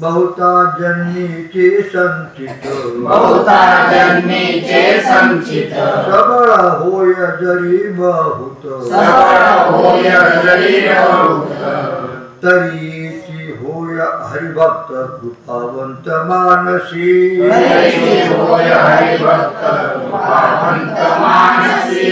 बहुता जन्मीचे संचित बहुता जन्मीचे संचित सबळ होय जरी बहुत सबळ होय जरी बहुत तरीची होय हरिभक्त कृपावंत मानसी होय हरिभक्त कृपावंत मानसी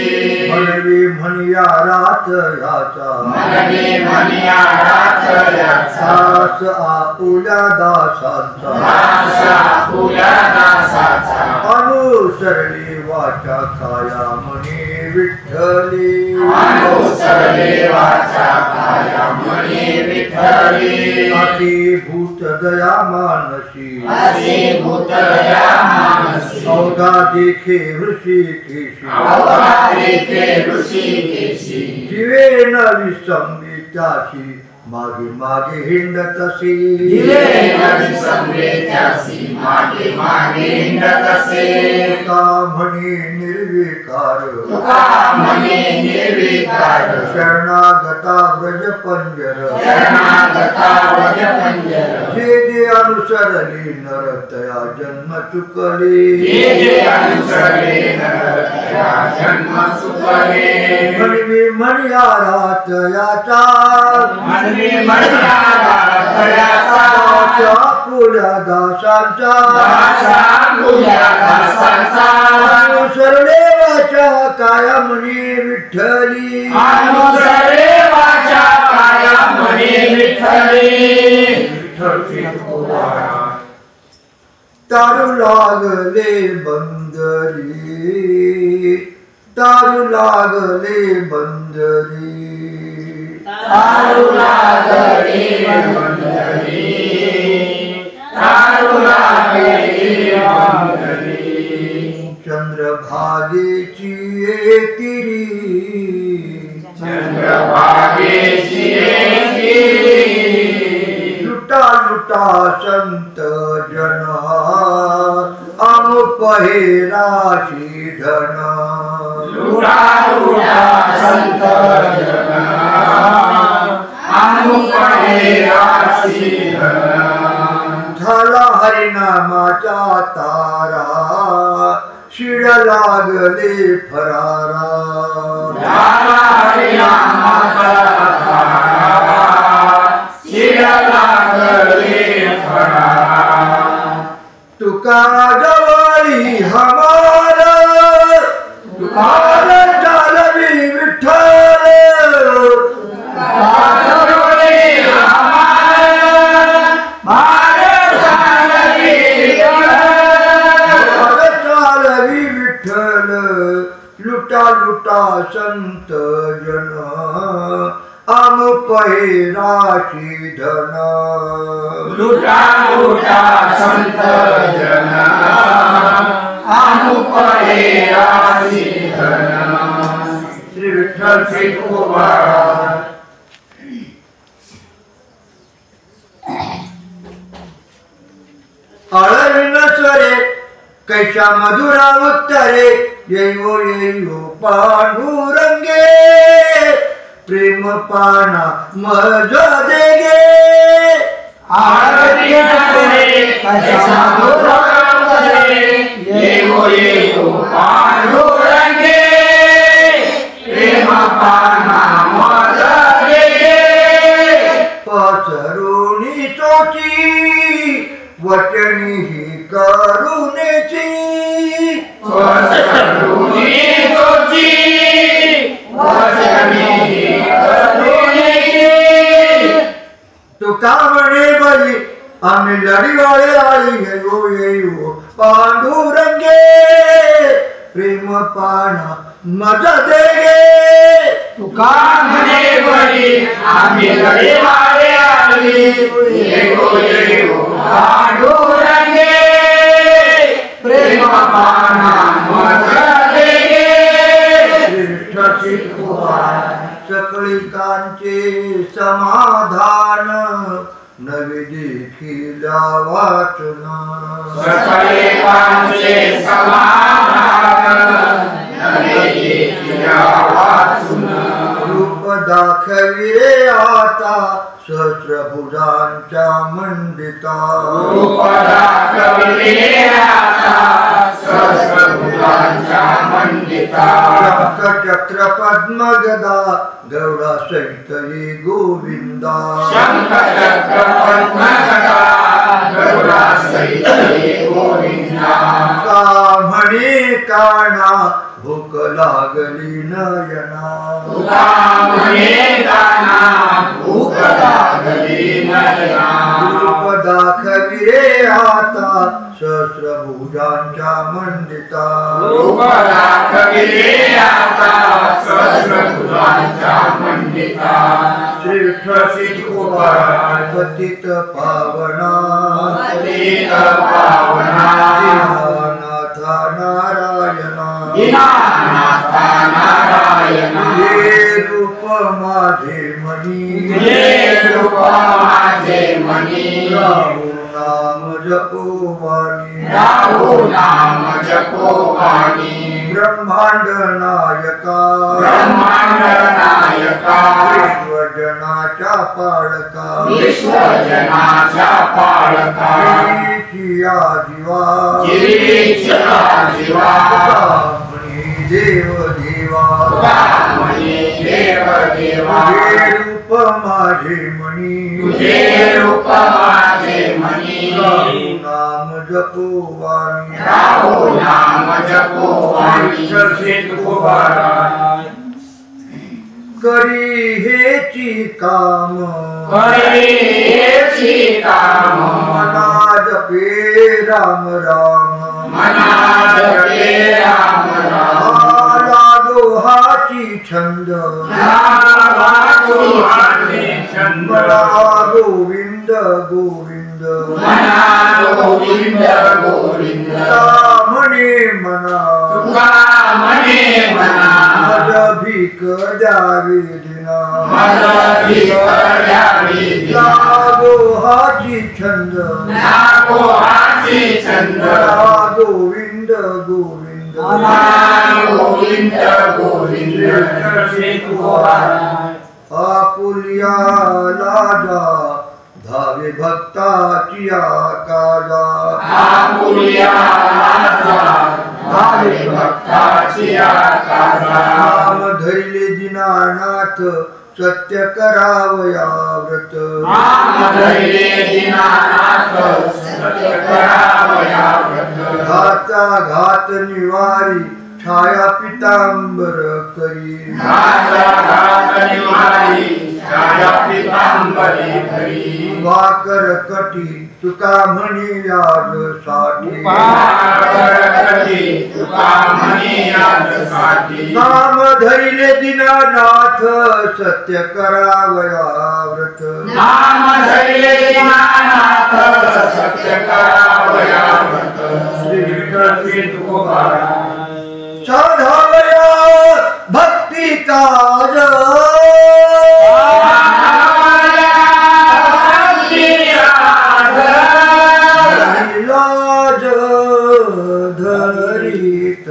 म्हणवी म्हणिया रात ह्याचा मनवी म्हणिया रात याचा दास आपुल्या दासांचा दासा फुल्या दासाचा अनुसरली वाचा काया म्हणे विठ्ठली अनुसरले वाचा काया म्हणे विठ्ठली अति भूत दया मानसी असे भूतया मानसी अवघा देखे ऋषिकेशी अवघा देखे ऋषिकेशी जीवे न विसंबी त्याशी मागे मागे हिंडतसी दिले नदी संवेद्यासी मागे मागे हिंडतसे तुका म्हणे निर्विकार तुका म्हणे निर्विकार शरणागता व्रज पंजर शरणागता व्रज पंजर जे जे अनुसरली नरतया जन्म चुकली जे जे अनुसरले नरतया जन्म सुख पणे मनवी म्हणयारात याचा मनवी म्हणयारात पुल्या दासांचा अनुसरले वाचा काया म्हणे विठ्ठली अनुसरले वाचा काया म्हणे विठ्ठली तारू लागले बंदरी तारू लागले बंदरी तारू लागले बंदरी तारू लागले बंदरी चंद्रभागेची येतिरी चंद्रभागेची लुटा लुटा संत जना आम पहेराशी धन लुटा लुटा संत जना आम पहेराशी धन झाला हरिनामाचा तारा शिड लागले फरारा झाला हरिनामाचा तारा शिड लागले फरारा तुका जवळी हमार तुकार चालवी विठ्ठल चालवी विठ्ठल लुटा लुटा संत जन आम पहेराशी धन लुटा लुटा संत जन आम पहेराशी धन श्री विठ्ठल श्री तुकोबाराज अळविन स्वरे कैसा मधुरा उत्तरे येयो येयो पांडुरंगे प्रेम पाना मज देगे आरती करे कैसा मधुरांगे येगो येगो पांडुरंगे प्रेम पाना मज देगे पसरुणी चोची वचनी ही करुणेची वसरुणी सोची वसनी करुणेची तुका म्हणे बली आम्ही लढीवाळे आली येयो येयो पांडुरंगे प्रेम पाना मज देगे तुका म्हणे बळी आम्ही लढीवाळे आली येगो येगो पांडुरंगे प्रेम पाना मज देगे विठ्ठल सकळिकांचे समाधान नवी देखील वाचन सकळिकांचे समाधान नवे देखील वाचून रूप दाखविले आता सहस्रभुजांच्या मंडिता रूप दाखविले आता सहस्रभुजांच्या मंडिता शंखचक्र पद्म गदा गौडा सहित हे गोविंदा शंखचक्र पद्मगदा गरुडा सहित हे गोविंदा का म्हणे काना भूक लागली नयना तुका म्हणे गाना भूक लागली नयना रूप दाखविले आता सहस्रभुजांच्या मंडिता रूप दाखविले आता सहस्रभुजांच्या मंडिता श्री विठ्ठल श्री तुकोबाराज पतित पावना पतित पावना दीनानाथा नारायणा दीनानाथा नारायणा हे रूप माझे मनी हे रूप माझे मनी राहू नाम जपो वाणी राहू नाम जपो वाणी ब्रह्मांड नायका ब्रह्मांड नायका विश्वजनाच्या पाळका विश्वजनाच्या पाळका गिरीचिया जीवा गिरीच्या जीवा म्हणी देव देवा माझे मनी तुझे रूप माझे मनी नाम जपो वाणी राहो नाम जपो वाणी जसे तुकोबारा करी हेची काम करेची काम मना जपे राम राम मना जपे राम राम लागो हाची छंद लागो हाची छंद मला गोविंद गोविंद मना गोविंद गोविंद म्हणे मना तुका म्हणे मना मज भीक द्यावी दिना मज भीक द्यावी दिना लागो हाची छंद लागो हाची छंद गोविंद गोविंद गोविंद गोविंद जसे तुकोबारा आपुलिया लाजा धावे भक्ताची आकाजा आपुलिया भावे भक्ताची आकारा नाम धैले दीनानाथ सत्य करावया व्रत नाम धैर्य दीनानाथ सत्य करावया व्रत घाता घात निवारी छाया पितांबर करी घात घात निवारी छाया पितांबरी धरी वाकर कटी तुका म्हणे याद साठी पाकरकटी तुका म्हणे यादसाठी नाम धैले दीनानाथ सत्य करावया व्रत नाम धैर्य दीनानाथ सत्य करावया व्रत श्री विठ्ठल श्री तुकोबारा साधावया भक्ती काज लाज धरीत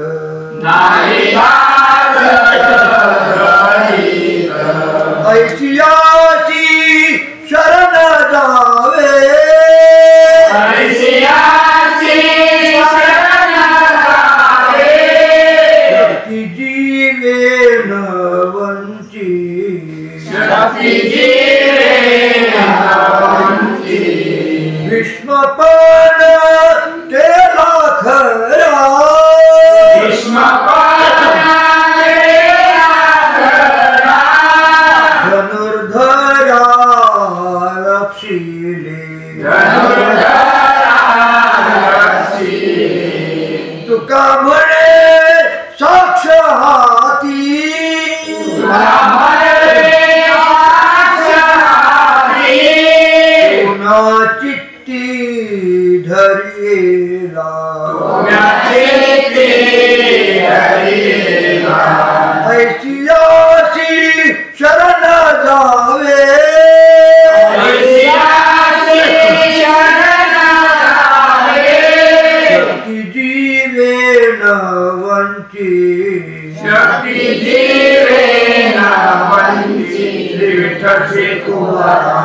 ऐसियासी शरण जावे शक्ती जीवेन वंची भीष्मपण केला खरा धनुर्धरा रक्षिले तुका म्हणे साक्ष हाती पुन्हा चित्ती धरिला ऐसियासी शरण जावे शक्ती जीवेन वंची शक्ती जीवेन वंची श्री विठ्ठल श्री तुकोबारा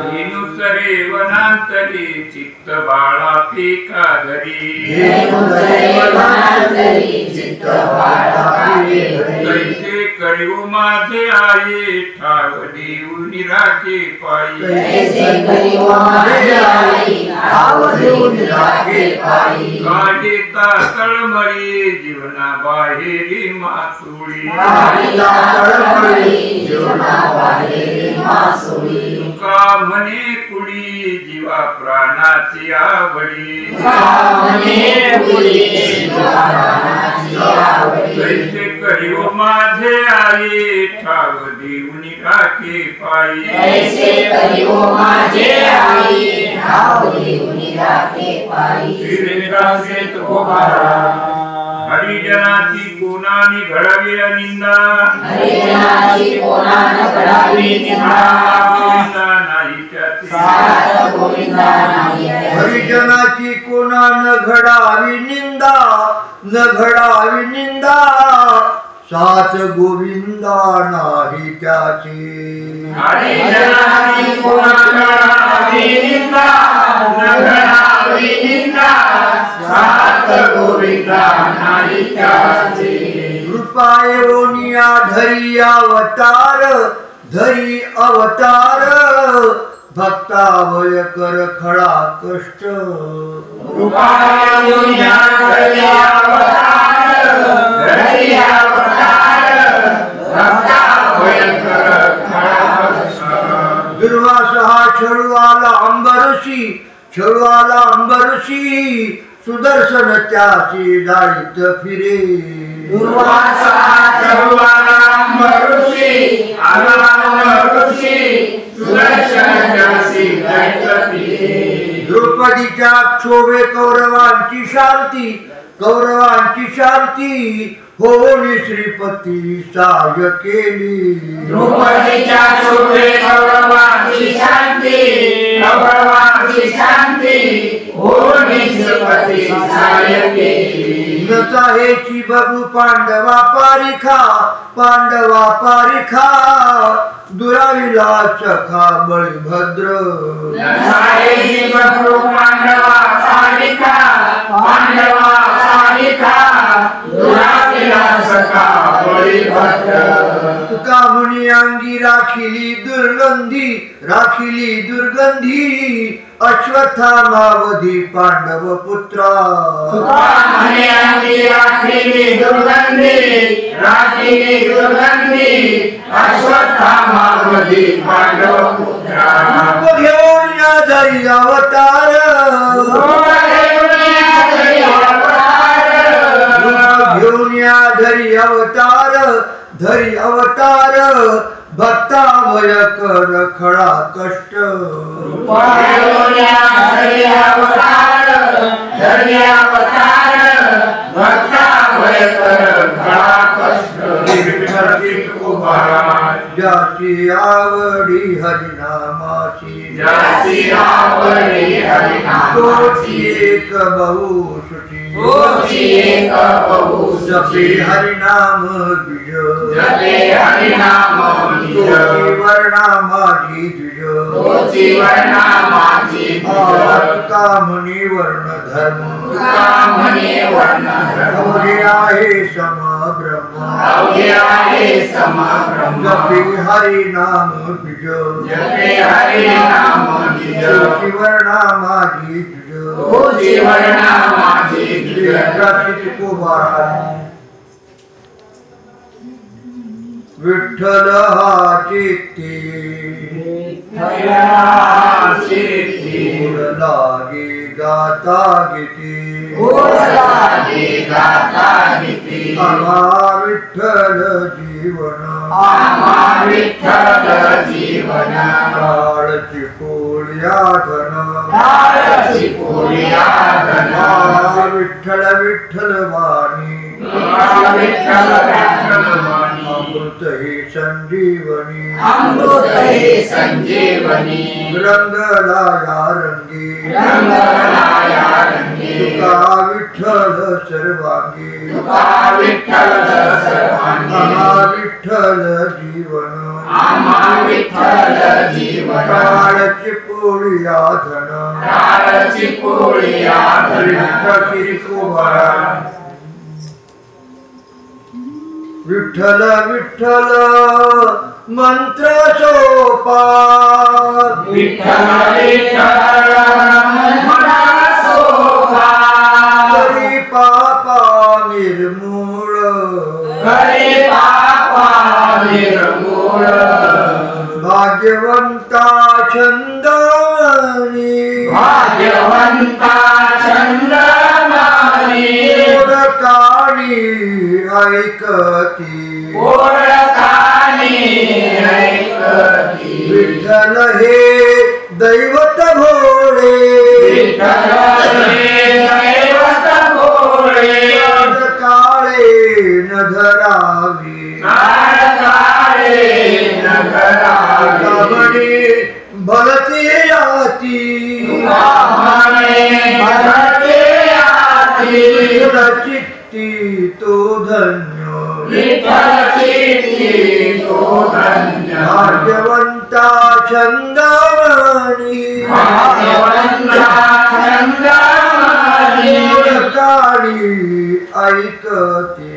धेनुसरे वनांतरी चित्त बाळा पिका धरी तैसे कळू माझे आई ठाव देऊन राखे पायी काढिता तळमळी जीवना बाहेरी मासुळी तुका म्हणे कुडी जीवा प्राणाची आवडी तैसे करियो माझे आई ठाव देऊन राखे पायी श्री विठ्ठल श्री तुकोबारा हरिजनाची कोणानी घडावी निंदा हरिजनाची कोणा न घडावी निंदा न घडावी निंदा साच गोविंदा नाही त्याची हरिजनाची कोणा घडावी निंदा न घडावी निंदा सात गोविंदा नाही त्याची कृपायोनिया धरी अवतार धरी अवतार भक्तावय कर खळा कष्ट दुर्वास हा छळवाला अंबरशी सुदर्शन त्याची डाळीत फिरे दुर्वासा छळवाला अंबरशी सुदर्शन त्याची डाळीत फिरे द्रौपदीच्या क्षोभे कौरवांची शांती होनी श्रीपती साय केली द्रौपदीच्या क्षोभे कौरवांची शांती होनी श्रीपती साय केली नचाहेची बघू पांडवा पारिखा दुराविला सखा बळीभद्र नचाहेची बघू पांडवा सारिका दुराविला सखा बळीभद्र तुका म्हणी अंगी राखिली दुर्गंधी अश्वत्थामावधी पांडव पुत्रा अश्वत्थामावधी पांडव पुत्रा घेऊन या धरी अवतार घेऊन या धरी अवतार भक्तावय कर खळा कष्ट ज्याची आवडी हरिनामाची तोची एक बहु सुची जपे हरिनाम बीज तोची वर्णा माझी द्विज कामनी वर्ण धर्म अवघे आहे सम ब्रह्म जपे हरिनाम बीज तोची वर्णा माझी विठ्ठल हा चित्ती लागे गाता गीती आम्हा विठ्ठल जीवन काळची पोळ्या धन विठ्ठल वाणी अमृत हे संजीवनी रंगला या रंगी तुका विठ्ठल सर्वांगी आम्हा विठ्ठल जीवन काळची पोळ्या धन विठ्ठल मंत्र सोपा करी पापा निर्मूळ भाग्यवंता छंदनी ओळखाणी ऐकती विठ्ठल हे दैवत भोळे काळे न धरावी भलते याती चित्ती तो धन्य भाग्यवंता छंदावणी काळी ऐकते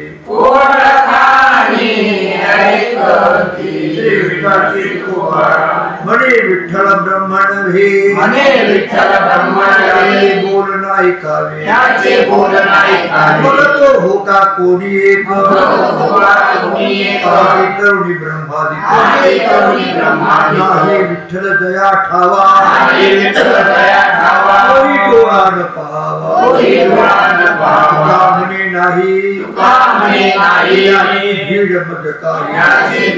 श्री म्हणे विठ्ठल ब्रह्मण हे म्हणे विठ्ठल ब्रह्मण हे बोल नाही कावे त्याचे बोल नाही कावे बोलतो हो का कोणी एक आदि करुणी ब्रह्मादि नाही विठ्ठल दया ठावा कोई डोळा न पाहावा म्हणे नाही भीड मग काही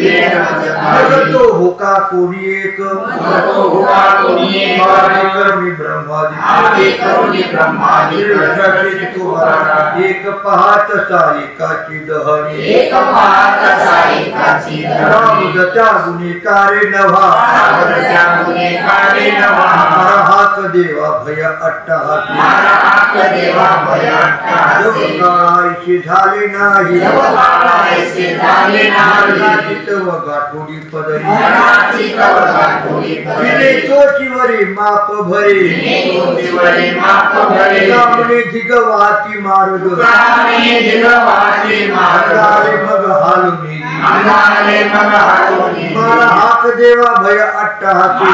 बोलतो हो का कोणी एक करुणी ब्रह्मादि एक पाहत एकाची दहनी रामदत्या गुन्हेकारे नव्हा हाक देवा भय अट्टहासी झाले नाही गाठोडी पदरी चोचीवरी माप भरे दिगवाती मार्ग मग हालून मला हाक देवा भय अट्टहासी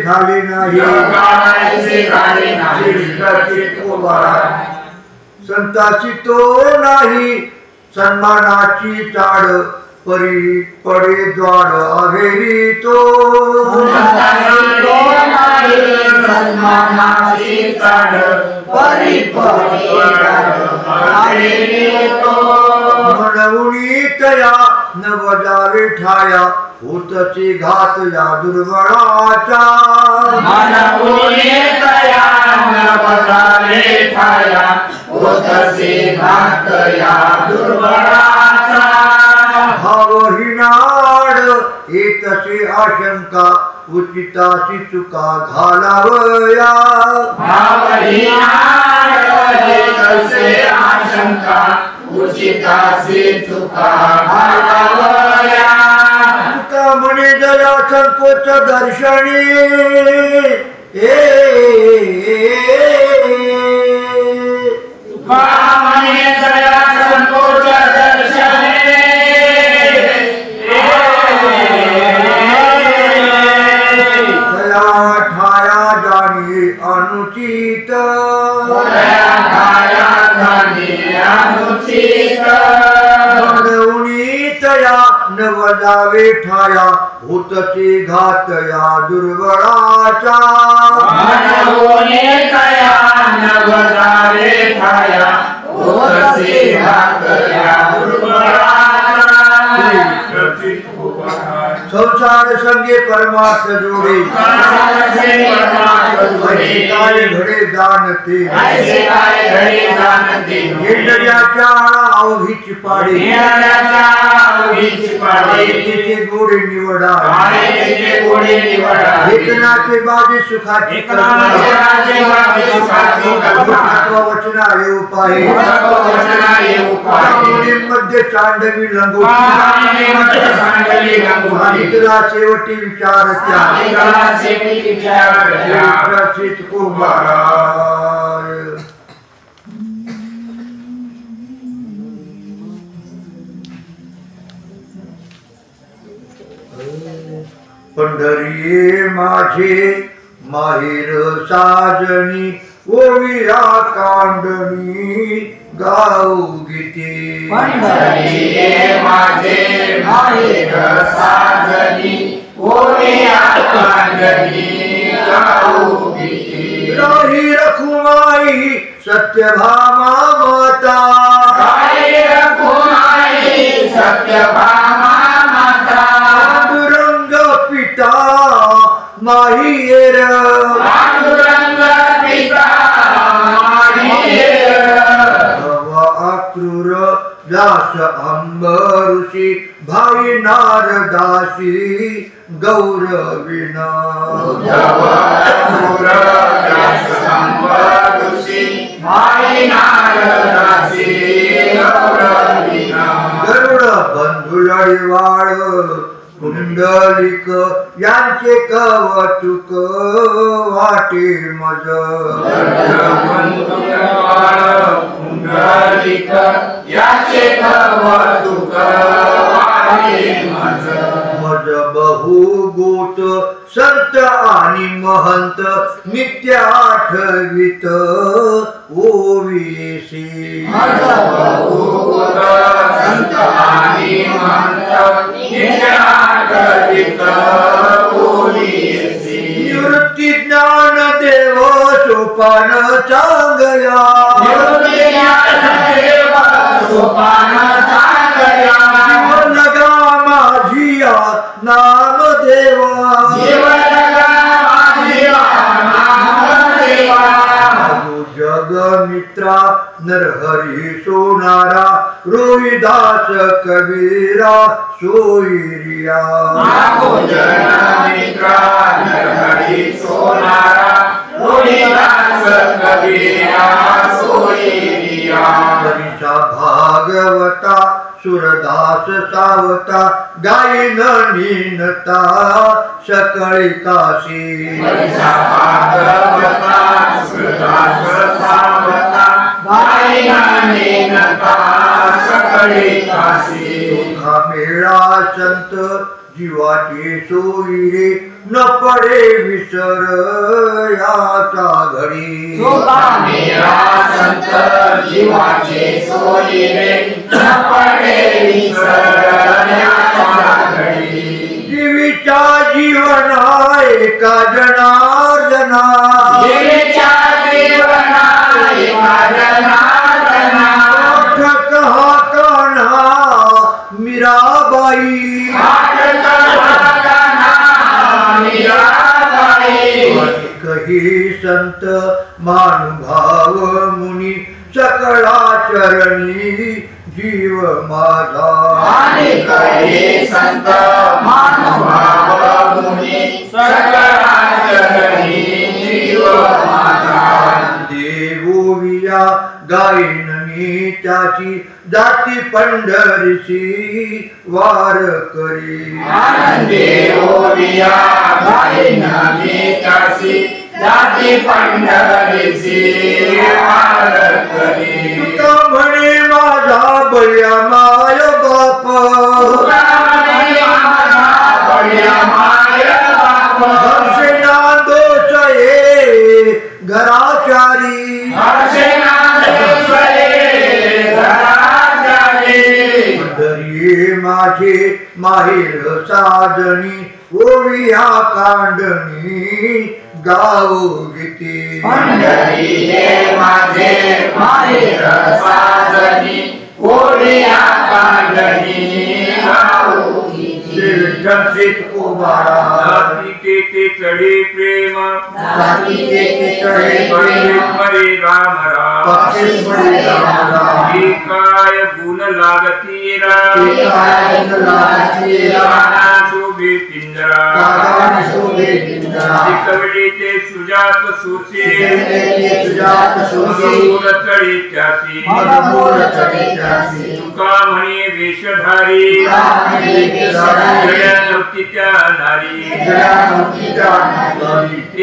झाले नाही संताची तो नाही सन्मानाची चाड परी पडे द्वाड अघेरी तो म्हणून तया नवजावे ठाया होतची घात या दुर्बळाचा भावहीनाड एकसे आशंका उचिताची चुका घालावया तुका म्हणे दया संकोच दर्शनी नवजावे ठाया होतची घात या दुर्बळाचा संसार संगे परमार्थ जोडे काय घडे जाणते हिंडण्याच्या अवघीची पाडे तिचे गोडे निवडा वेतनाचे बाजे सुखाची वचना येऊ पाहे मध्ये चांडवी लंगोटीला शेवटी विचारत्या पंढरी माझे माहेर साजनी ओविया कांडणी गाऊ गीते पंढरी माझे माहेर साजनी ओविया कांडणी गाऊ गीते राही रखुमाई सत्यभामा माता राही रखुमाई सत्यभामा माता पांडुरंग पिता माहिर पांडुरंग पिता माहिर भव अक्रूर दास अंबऋषी भाई नारदासी गौरविना भव अक्रूर दास अंबऋषी भाई नारदासी गौरविना गरुड बंधुलवाळ कुंडलिक यांचे कवतुक वाटे मज कुंडलिक याचे कवतुक वाटे मज बहु गोट संत आणि महंत नित्य आठवित ओविसी निवृत्ती ज्ञान देव सोपान चांगया लगा माझिया नाम देवा जग मित्रा नरहरी सोनारा रोहिदास कबीरा सोयरिया हरीचा भागवता सुरदास सावता गायन नीनता सकळी काशी सुखा मेळा संत जीवाचे सोयरे न पडे विसर याचा घडी जीवीच्या जीवना एका जनार्दना कहा कान्हा मीराबाई कही संत महानुभाव मुनी सकळा चरणी जीव माझा संत महानुभाव मुनी सकळा चरणी जीव माझा देवोविया गायन मी त्याची जाती पंढरीची वार करी देवोविया गायन मी त्याची जाती पंढरीची वार करी तुका म्हणे माझा बळ्या माय बाप हर्षेना दोष ये घराचारी पंढरी माझे माहेर साजनी ओविया कांडणी गाव गीती पंढरी हे माझे माहेर साजनी ओविया कांडणी गाव जगसीत उभारा ते चढे प्रेम चढे हरे राम राम एकाय गुण लागतीरा शोभे पिंजरा कवडी ते सुजात सुसे मगमूल चढे त्यासी तुका म्हणे वेशधारी नव्हती त्या नारी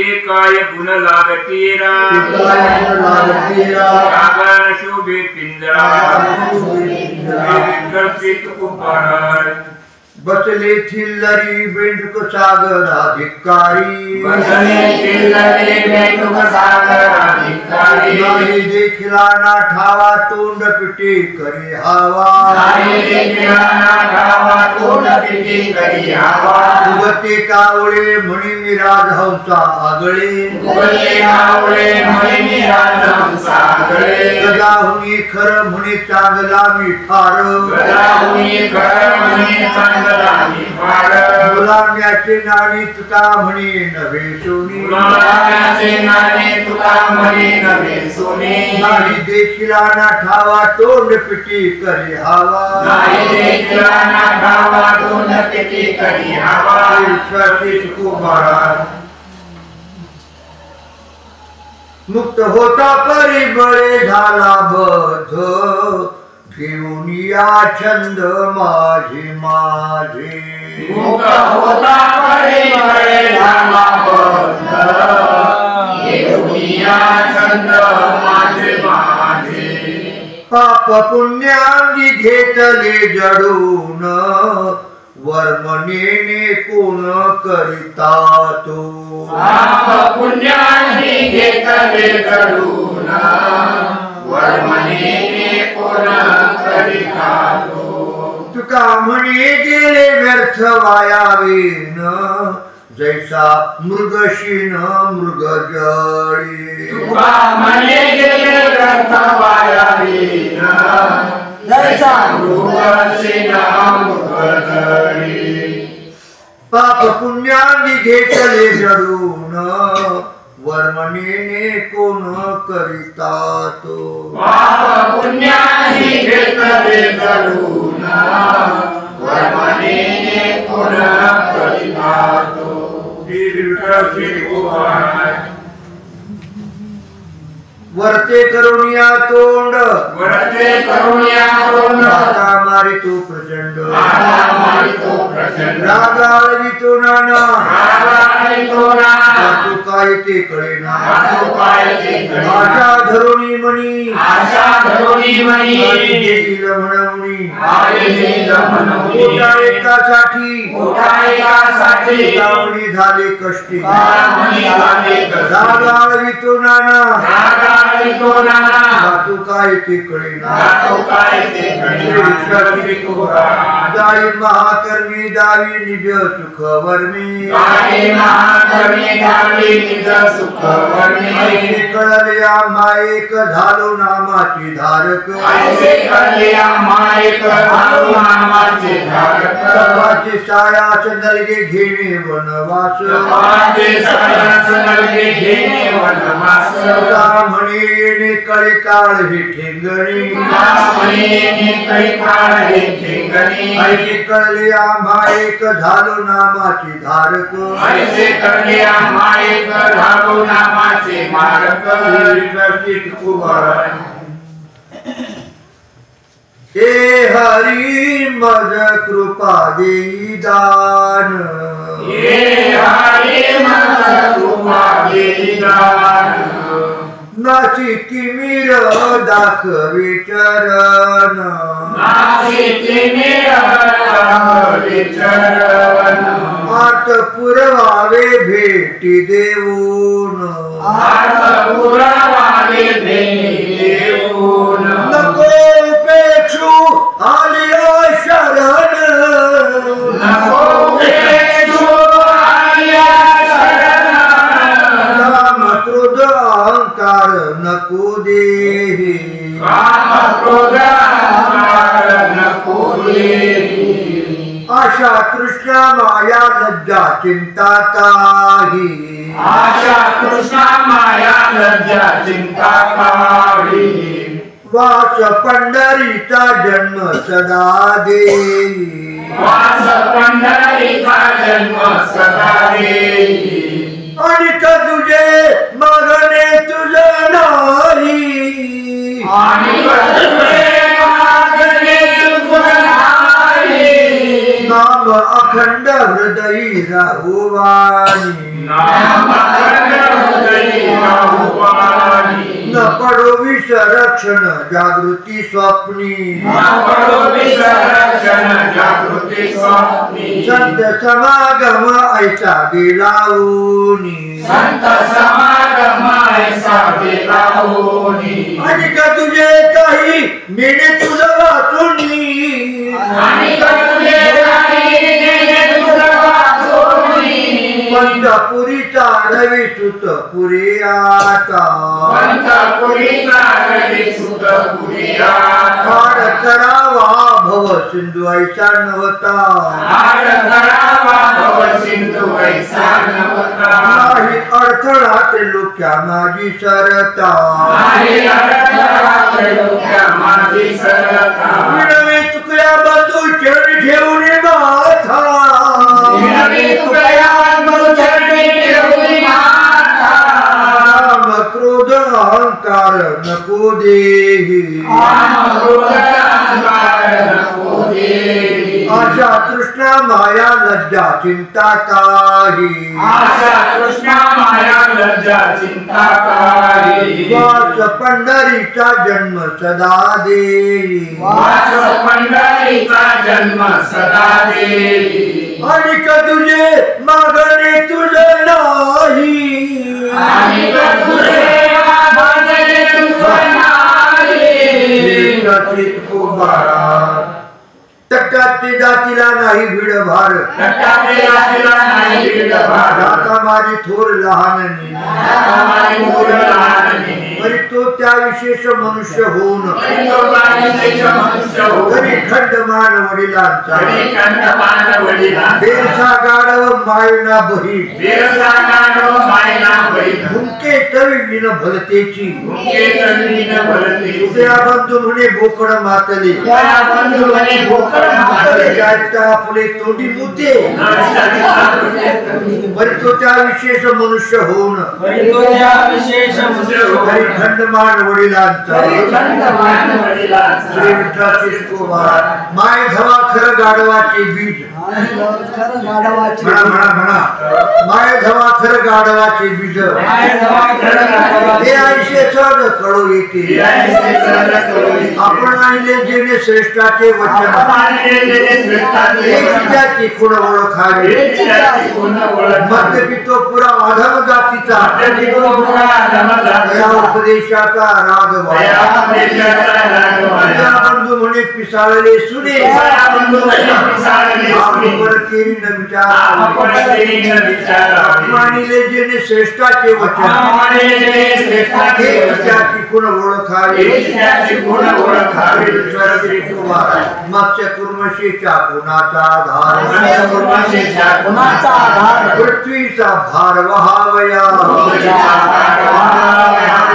एकाय गुण लागतीरा रागान शोभे पिंजरा बसले थिल्लरी बेंडुक सागर अधिकारी नाही देखिला ना ठावा तोंड पिटी करी हवा उगते कावळे म्हणी मी राजहंसा आगळे गदाहुनी खर म्हणे चांगला मी फार गुलाम्याचे नाणी तुका म्हणे नव्हे सोने नाही देखिला ना ठावा तोंड पिटी करी हवा मुक्त होता परिबळे झाला बध घेऊन या छंद माझे मुक्त होता परिबळे झाला बध घेऊन या छंद माझे पाप पुण्याची घेतले जडून वर्मनेने कोण करिता तो पाप पुण्याची घेतले जडून वर्मनेने कोण करिता तो तुका म्हणे गेले व्यर्थ वायावेन जैसा मृगशीन मृग जळी तुका म्हणे गेले व्यर्थ वायावेन जैसा मृगशीन मृग जळी पाप पुण्यानी घेतले जडून वर्मनेने कोण करिता तो पाप पुण्याची घेतले जडून वर्मनेने कोण करिता तो वर्ते करुणिया तोंड वरते करुणिया तोंड आता मारितो प्रचंड मारितो प्रचंड रागाळवितो नाना रागाळवितो नाना तू काय ते कळेना तू काय ते कळेना आशा धरुणी मणी आशा धरुणी मणी देईल म्हणवणी देईल म्हणवणी पोटा एकासाठी लावणी झाले कष्टी रागाळवितो नाना रागाळवितो नाना तू काय ते कळेना तू काय ते कळेना दाई महाकर्मी दावी निज सुख वर्मी दाई महाकर्मी दावी निज सुख वर्मी ऐसे कळल्या मायेक झालो नामाची धारक ऐसे कळल्या मायेक झालो नामाची धारक वाचे साया संदर्गे घेणे वनवास वाचे साया संदर्गे घेणे वनवास म्हणे येणे कळे काळ हे ठेंगणी म्हणे येणे कळे काळ हे ठेंगणी ऐसे कळल्या मायेक झालो नामाची धारक ऐसे कळल्या मायेक झालो नामाचे मारक हे हरी मज कृपा देई दान हे हरी मज कृपा देई दान नाची किमीर दाखवे चरण नाची किमीर दाखवे चरण आत पुरवावे भेटी देऊन आत पुरवावे भेटी देऊन नको पेक्षू आलिया शरण नको पेक्षू आलिया शरण काम क्रोध अहंकार नको देही काम क्रोध अहंकार नको देही आशा कृष्णा माया लज्जा चिंता काही आशा कृष्णा माया लज्जा चिंता काही वास पंढरीचा जन्म सदा देई वास पंढरीचा जन्म सदा देई आणि तुझे मागणे तुझं नाही आणि तुझे मागणे तुझं नाही नाम अखंड हृदयी राहुवानी नाम अखंड हृदयी राहुवानी न पडो विसरक्षण जागृती स्वप्नी न पडो विसरक्षण जागृती स्वप्नी संत समागम ऐसा गेलाऊनी संत समागम ऐसा गेलाऊनी आणि तुझे काही मेने तुझं वाचूनी आणि तुझे काही नेणे तुझं वाचोनी पंढरपुरीचा रवी सुत पुरी आता पंढरपुरीचा रवी सुत पुरी आता हाड करावा भव सिंधू ऐसा नवता हाड करावा भव सिंधू ऐसा नवता नाही अडथळा त्रिलोक्या माझी सरता नाही अडथळा त्रिलोक्या माझी सरता विनवे चुकल्या बंधू चरणी ठेवून माथा विनवे चुकल्या बंधू चरणी ठेवून माथा काम क्रोध अहंकार नको देही काम क्रोध अहंकार नको देही आशा तृष्णा माया लज्जा चिंता काही आशा कृष्णा माया लज्जा चिंता कारी वास पंढरीचा जन्म सदा देई वास पंढरीचा जन्म सदा देई आणि तुझे मागणे तुझं नाही आणि तुझे मागणे तुझं नाही कुंभारा तट्टाते जातीला नाही भीड भार तट्टाते जातीला नाही भीड भार आता माझी थोर लहान तरी तो त्या विशेष मनुष्य होऊन तरी खंडमान वडिलांचा बेरसा गाढव मायना बही भुंके चवीन भलतेची तुझ्या बंधू म्हणे बोकड मातले आपले तोंडी मुते बरी तो त्या विशेष मनुष्य होऊन खंडमान वडिलांचा श्री विठ्ठलाचे कुमार माय धवा खर गाढवाचे बीज म्हणा म्हणा म्हणा माय धवा खर गाढवाचे बीज हे ऐशे चढ कळो येते आपण आणले जेणे श्रेष्ठाचे वचन त्याची खुण ओळखावी मध्य पितो पुरा अधम जातीचा या उपदेशाचा राग बंधू म्हणे पिसाळले सुने केरी न विचार मानिले जेणे श्रेष्ठाचे वचन त्याची खुण ओळखावी मत्स्य कुर्मशीच्या कुणाचा आधार पृथ्वीचा भार वहावया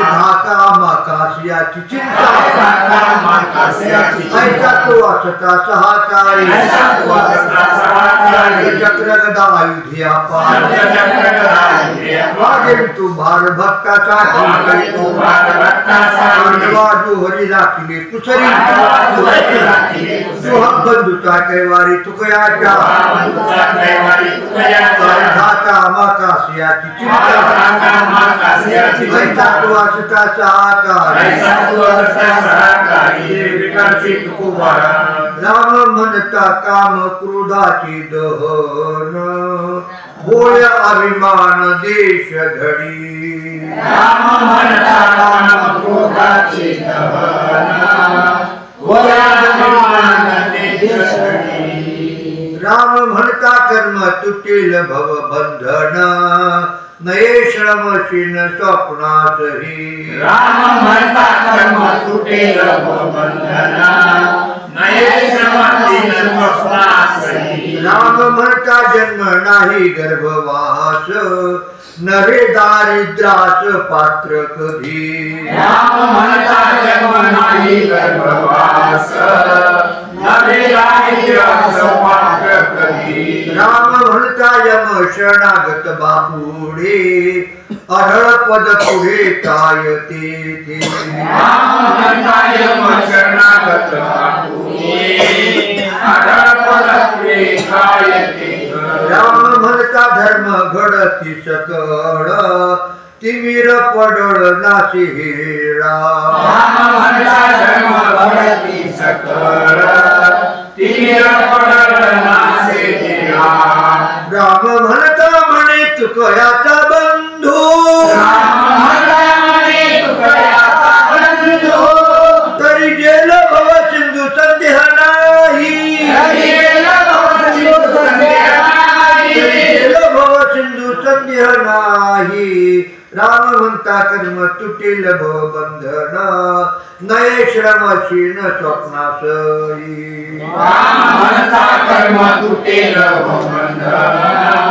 धाका माकाशियाची चिंता ऐसा तो असता सहाकारी चक्र गदा आयुधिया पार वागेल तू भार भक्ताचा बाजू हरी राखिले कुसरी बंधुता कैवारी तुकयाच्या धाका माकाशियाची चिंता तो असता राम म्हणता काम क्रोधाची दहन होय अभिमान देश घडी राम म्हणता काम क्रोधाची दहन होय अभिमान देश घडी राम म्हणता कर्म तुटेल भव बंधन नये श्रमशीन स्वप्नातही राम म्हणता कर्म तुटेल भव बंधन नये श्रमशीन स्वप्नातही राम म्हणता जन्म नाही गर्भवास नरे दारिद्रास पात्र कधी राम म्हणता जन्म नाही गर्भवास नरे दारिद्रास पात्र कधी राम म्हणता यम शरणागत बापुडे अढळ पद पुढे काय ते राम म्हणता यम शरणागत बापुडे अढळ पद पुढे काय ते राम म्हणता धर्म घडती सकळ तिमिर पडळ नाचे हेळा राम म्हणता धर्म घडती सकळ तिमिर पडळ नाचे हेळा राम म्हणता म्हणे तुकयाचा बंधू राम म्हणता म्हणे तुकयाचा बंधू तरी जेल भव सिंधू संदेह नाही सिंधू संदेह नाही राम म्हणता कर्म तुटेल भव बंधन नये श्रमशीन स्वप्नासई राम म्हणता कर्म तुटेल भव बंधन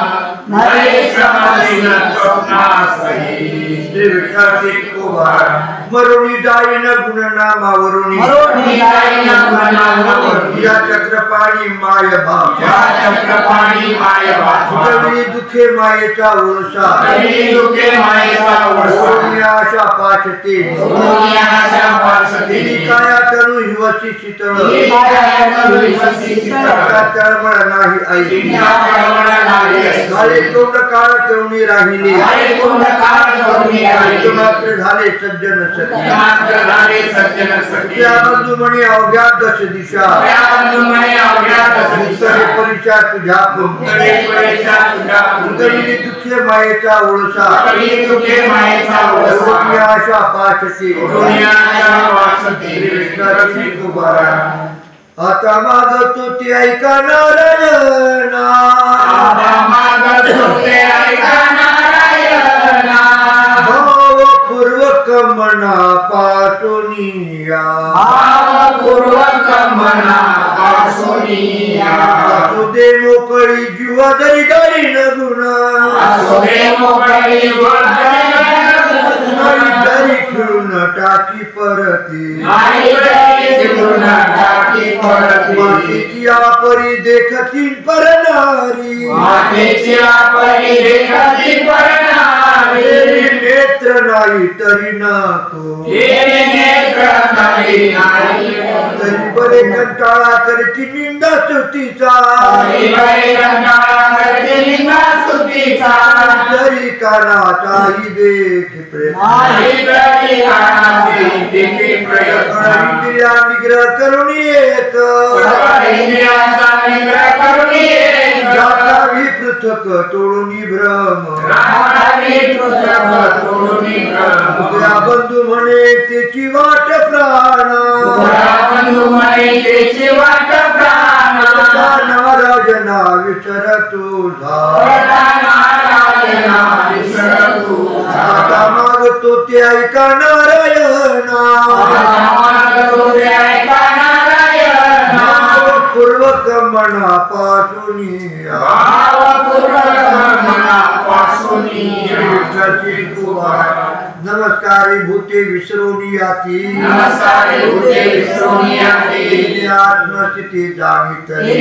नये श्रमशीन स्वप्नासई श्री विठ्ठलाचे कुमार मरुणी जाईन गुणनामावरुणी मरुणी जाईन गुणनामावरुणी या चक्रपाळ चक्रपाणी माय भाव या चक्रपाणी माय भाव उठविली दुखे मायेचा उळसा उठविली दुखे मायेचा उळसा ओढणी आशा पाचते ओढणी आशा पाचते काया तनु हिवसी शीतळ काया तनु हिवसी शीतळ तळमळ नाही आई तळमळ नाही आई झाले तोंड काळ तरुणी राहिली झाले तोंड काळ तरुणी राहिली मात्र झाले सज्जन सखी मात्र झाले सज्जन सखी त्या बंधू म्हणे अवघ्या दश दिशा त्या बंधू म्हणे अवघ्या दश दिशा परिचा तुझ्या परिचा तुझ्या उठविली दुखे मायेचा उळसा उठविली दुखे मायेचा उळसा ओढणी आशा पाचते ओढणी आशा पाचते कृष्णाची कुमारा आता मागतो ती ऐका नारायणा आता मागतो ते ऐका नारायणा भावपूर्वक मनापासूनिया भावपूर्वक मनापासूनिया असुदे मोकळी जीवा जरी गाई न गुणा असुदे मोकळी जीवा नाही तरी खेळून टाकी परती मातीची आपरी देखती परनारी नेत्र नाही तरी नको तरी बरे कंटाळा करती निंदा स्तुतीचा तरी कानाचाही देख इंद्रिया निग्रह करून येत जातावी पृथक तोडून भ्रम तुझ्या बंधू म्हणे त्याची वाट प्राणा नाराजना विसर तुझा आता मागतो ते ऐका नारायणा पूर्वक मनापासून नमस्कार भूते विसरून याती आत्मस्थिती जाणीतली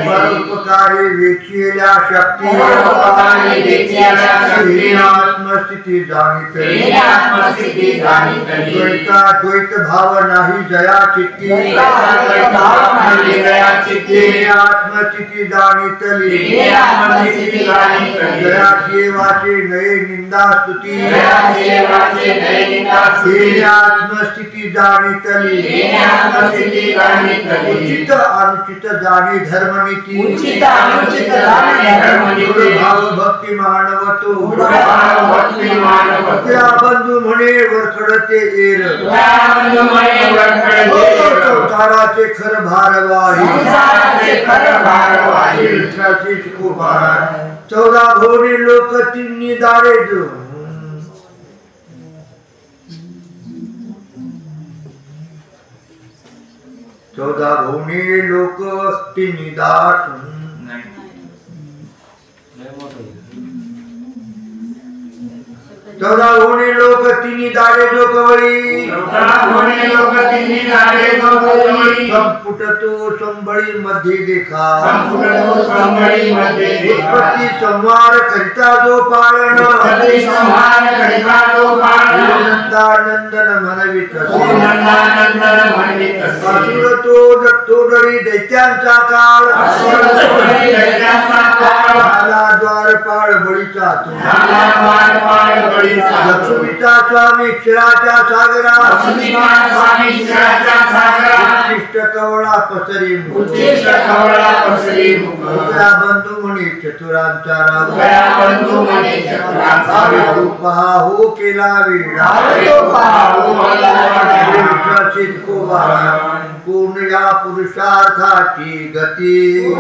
परोपकारी वेचिल्या शक्ती आत्मस्थिती जाणीतली द्वैत भाव नाही जया चित्ती आत्मस्थिती जाणीतली जया सेवाचे नये निंदा स्तुती आत्मस्थिती जाणीतली उचित अनुचित जाणी धर्मनीती भाव भक्ती मानवतो त्या बंधू म्हणे वरखडते एर संसाराचे खर भारवाही 14 भोवने लोक तिन्ही दारे जो 14 भोवने लोक तिन्ही दाट 14 भोवने लोक तिन्ही दारे जो कवळी संपुट तो संबळी मध्ये देखा उत्पत्ती संहार करिता जो पाळण नंदन म्हणवित असुर तो डरी दैत्यांचा काळ झाला द्वारपाळ बळीचा तो लक्ष्मीचा स्वामी क्षीराच्या सागरा उत्कृष्ट कवळा पसरी बंधू म्हणे चतुरांचा पहा हो केला वेळा पूर्ण या पुरुषार्थाची गती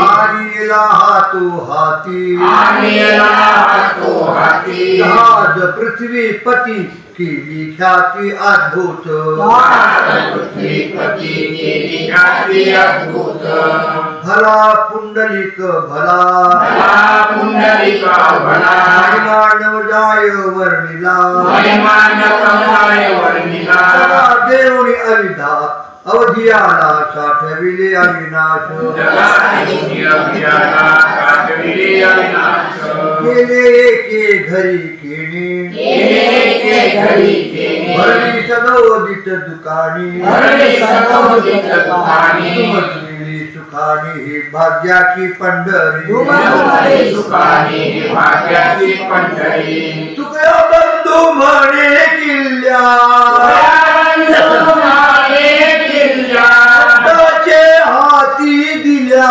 आणि हातो हाती आज पृथ्वी पती केली ख्याती अद्भुत भला पुंडलिक भला मानव जाय वर्णिला देवणी अविधा अवधियाला साठविले अविनाश केले एके घरी केणे भरली सदोदित दुकानी तुमचली सुखानी ही भाग्याची पंढरी तुकया बंधू म्हणे किल्ल्या अंगाचे हाती दिल्या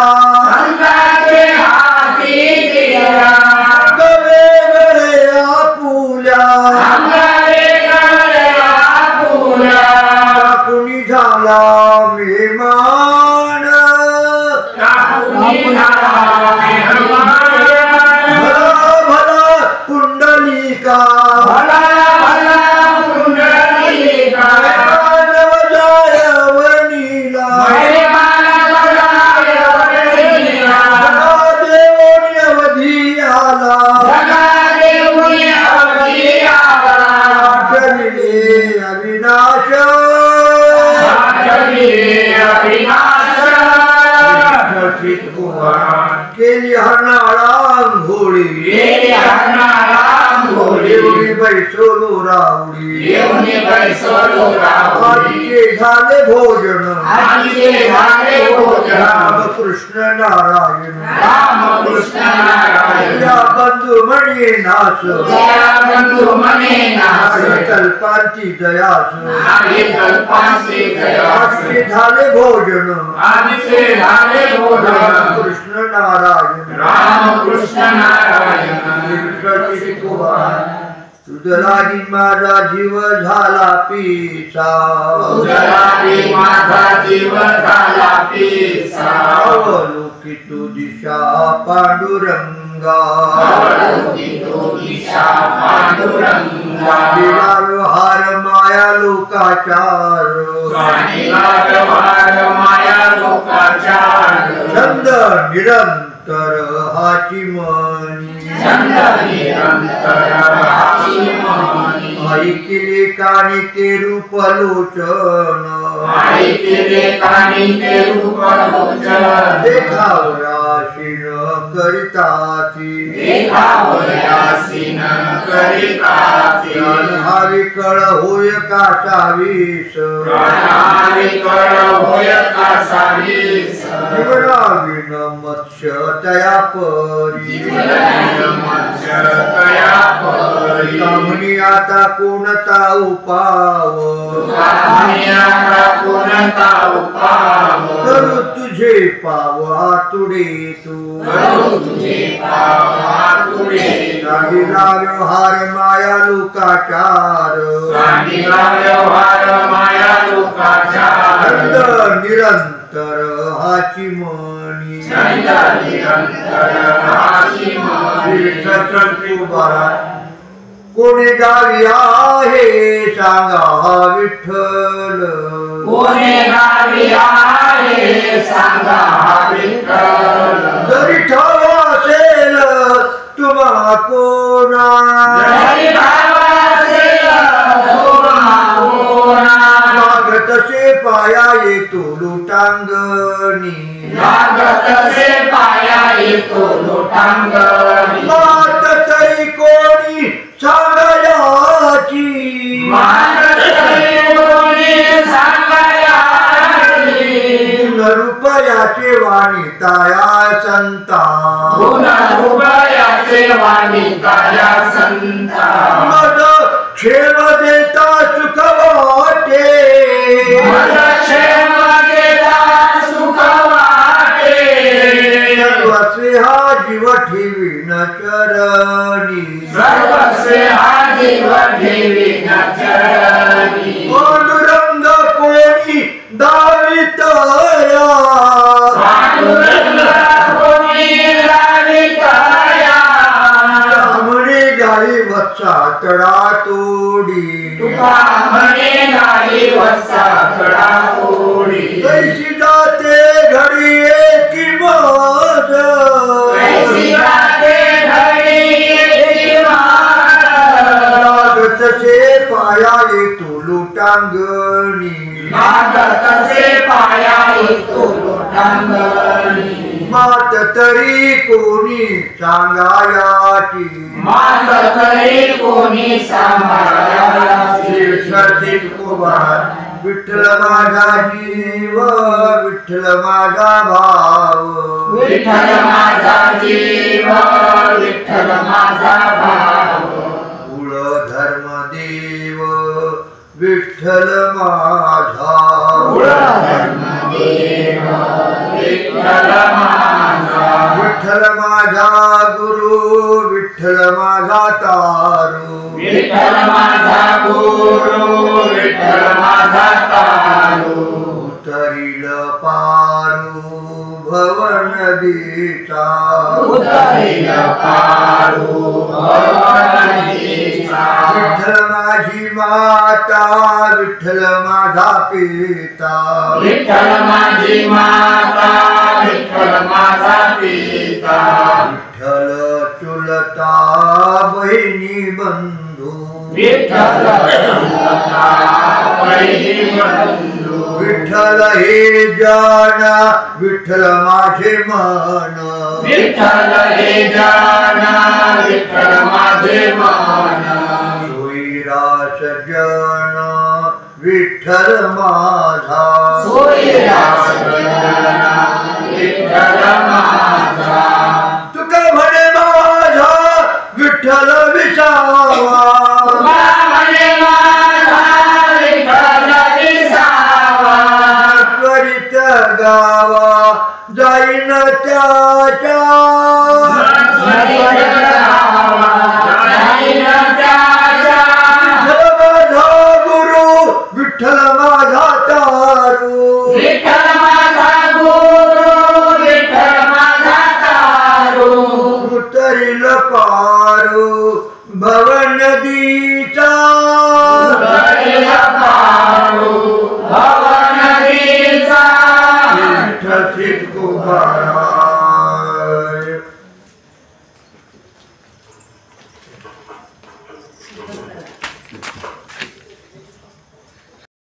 गवे गळ्या पुल्या कुणी झाला मेहमान भला भला कुंडलिका केली हरणाळांघोळी देवणी बैसोलो रावडी आजीचे झाले भोजन रामकृष्ण नारायण या बंधू म्हणे नास कल्पांती दयास आजचे झाले भोजन कृष्ण नारायण तुझलागी माझा जीव झाला पिसा अवलोकी तू दिशा पांडुरंगा व्यवहार माया लोकाचार छंद निरंतर हाची मनी ऐकिले कानी ते रूप लोचन देखावयासीन करिताती हावी कळ होय कासावीस जीवनाविन मत्स्य तया परी कामनी आता कोणता उपाव करू तुझे पाव आतुडे तू सांगिला व्यवहार माया लोकाचार छंद निरंतर हाची मनी कोणी गावी आहे सांगा विठ्ठल जरी ठाव असेल तुम्हा कोणा तसे पाया येतो लोटांगणी मात तरी कोणी सांगायाची रुपयाचे वाणी ताया संता मद क्षेम देता सुख वाटे सर्वस्वे हा जीव ठेवीन चरणी पांडुरंग कोणी दावितया म्हणे गाई वत्सा तडा तोडी अंगणी मात तसे पायाळी तो लोटांगणी मात तरी कोणी सांगायाची मात तरी कोणी सांभाळायची सर्जित कुमार विठ्ठल माझा जीव विठ्ठल माझा भाव विठ्ठल माझा जीव विठ्ठल माझा भाव कुळ धर्म देव विठ्ठल माझा कुळ धर्म देव विठ्ठल माझा विठ्ठल माझा गुरु विठ्ठल माझा तारू विठ्ठल माझा गुरु विठ्ठल माझा तारू उतरील पारू भव नदीचा उतरील पारू भवनदीचा विठ्ठल माझी माता विठ्ठल माझा पिता विठ्ठल माझी माता विठ्ठल माझा पिता विठ्ठल चुलता बहिणी बंधू विठ्ठल चुलता बहिणी बंधू विठ्ठल हे जाना विठ्ठल माझे मन विठ्ठल हे जाना विठ्ठल माझे मन सोयीरास जन विठ्ठल माझा सोयीरास जन विठ्ठल माझा तुका म्हणे माझा विठ्ठल विसावा म्हणे माझा विठ्ठल विसावा त्वरित गावा जाईन त्या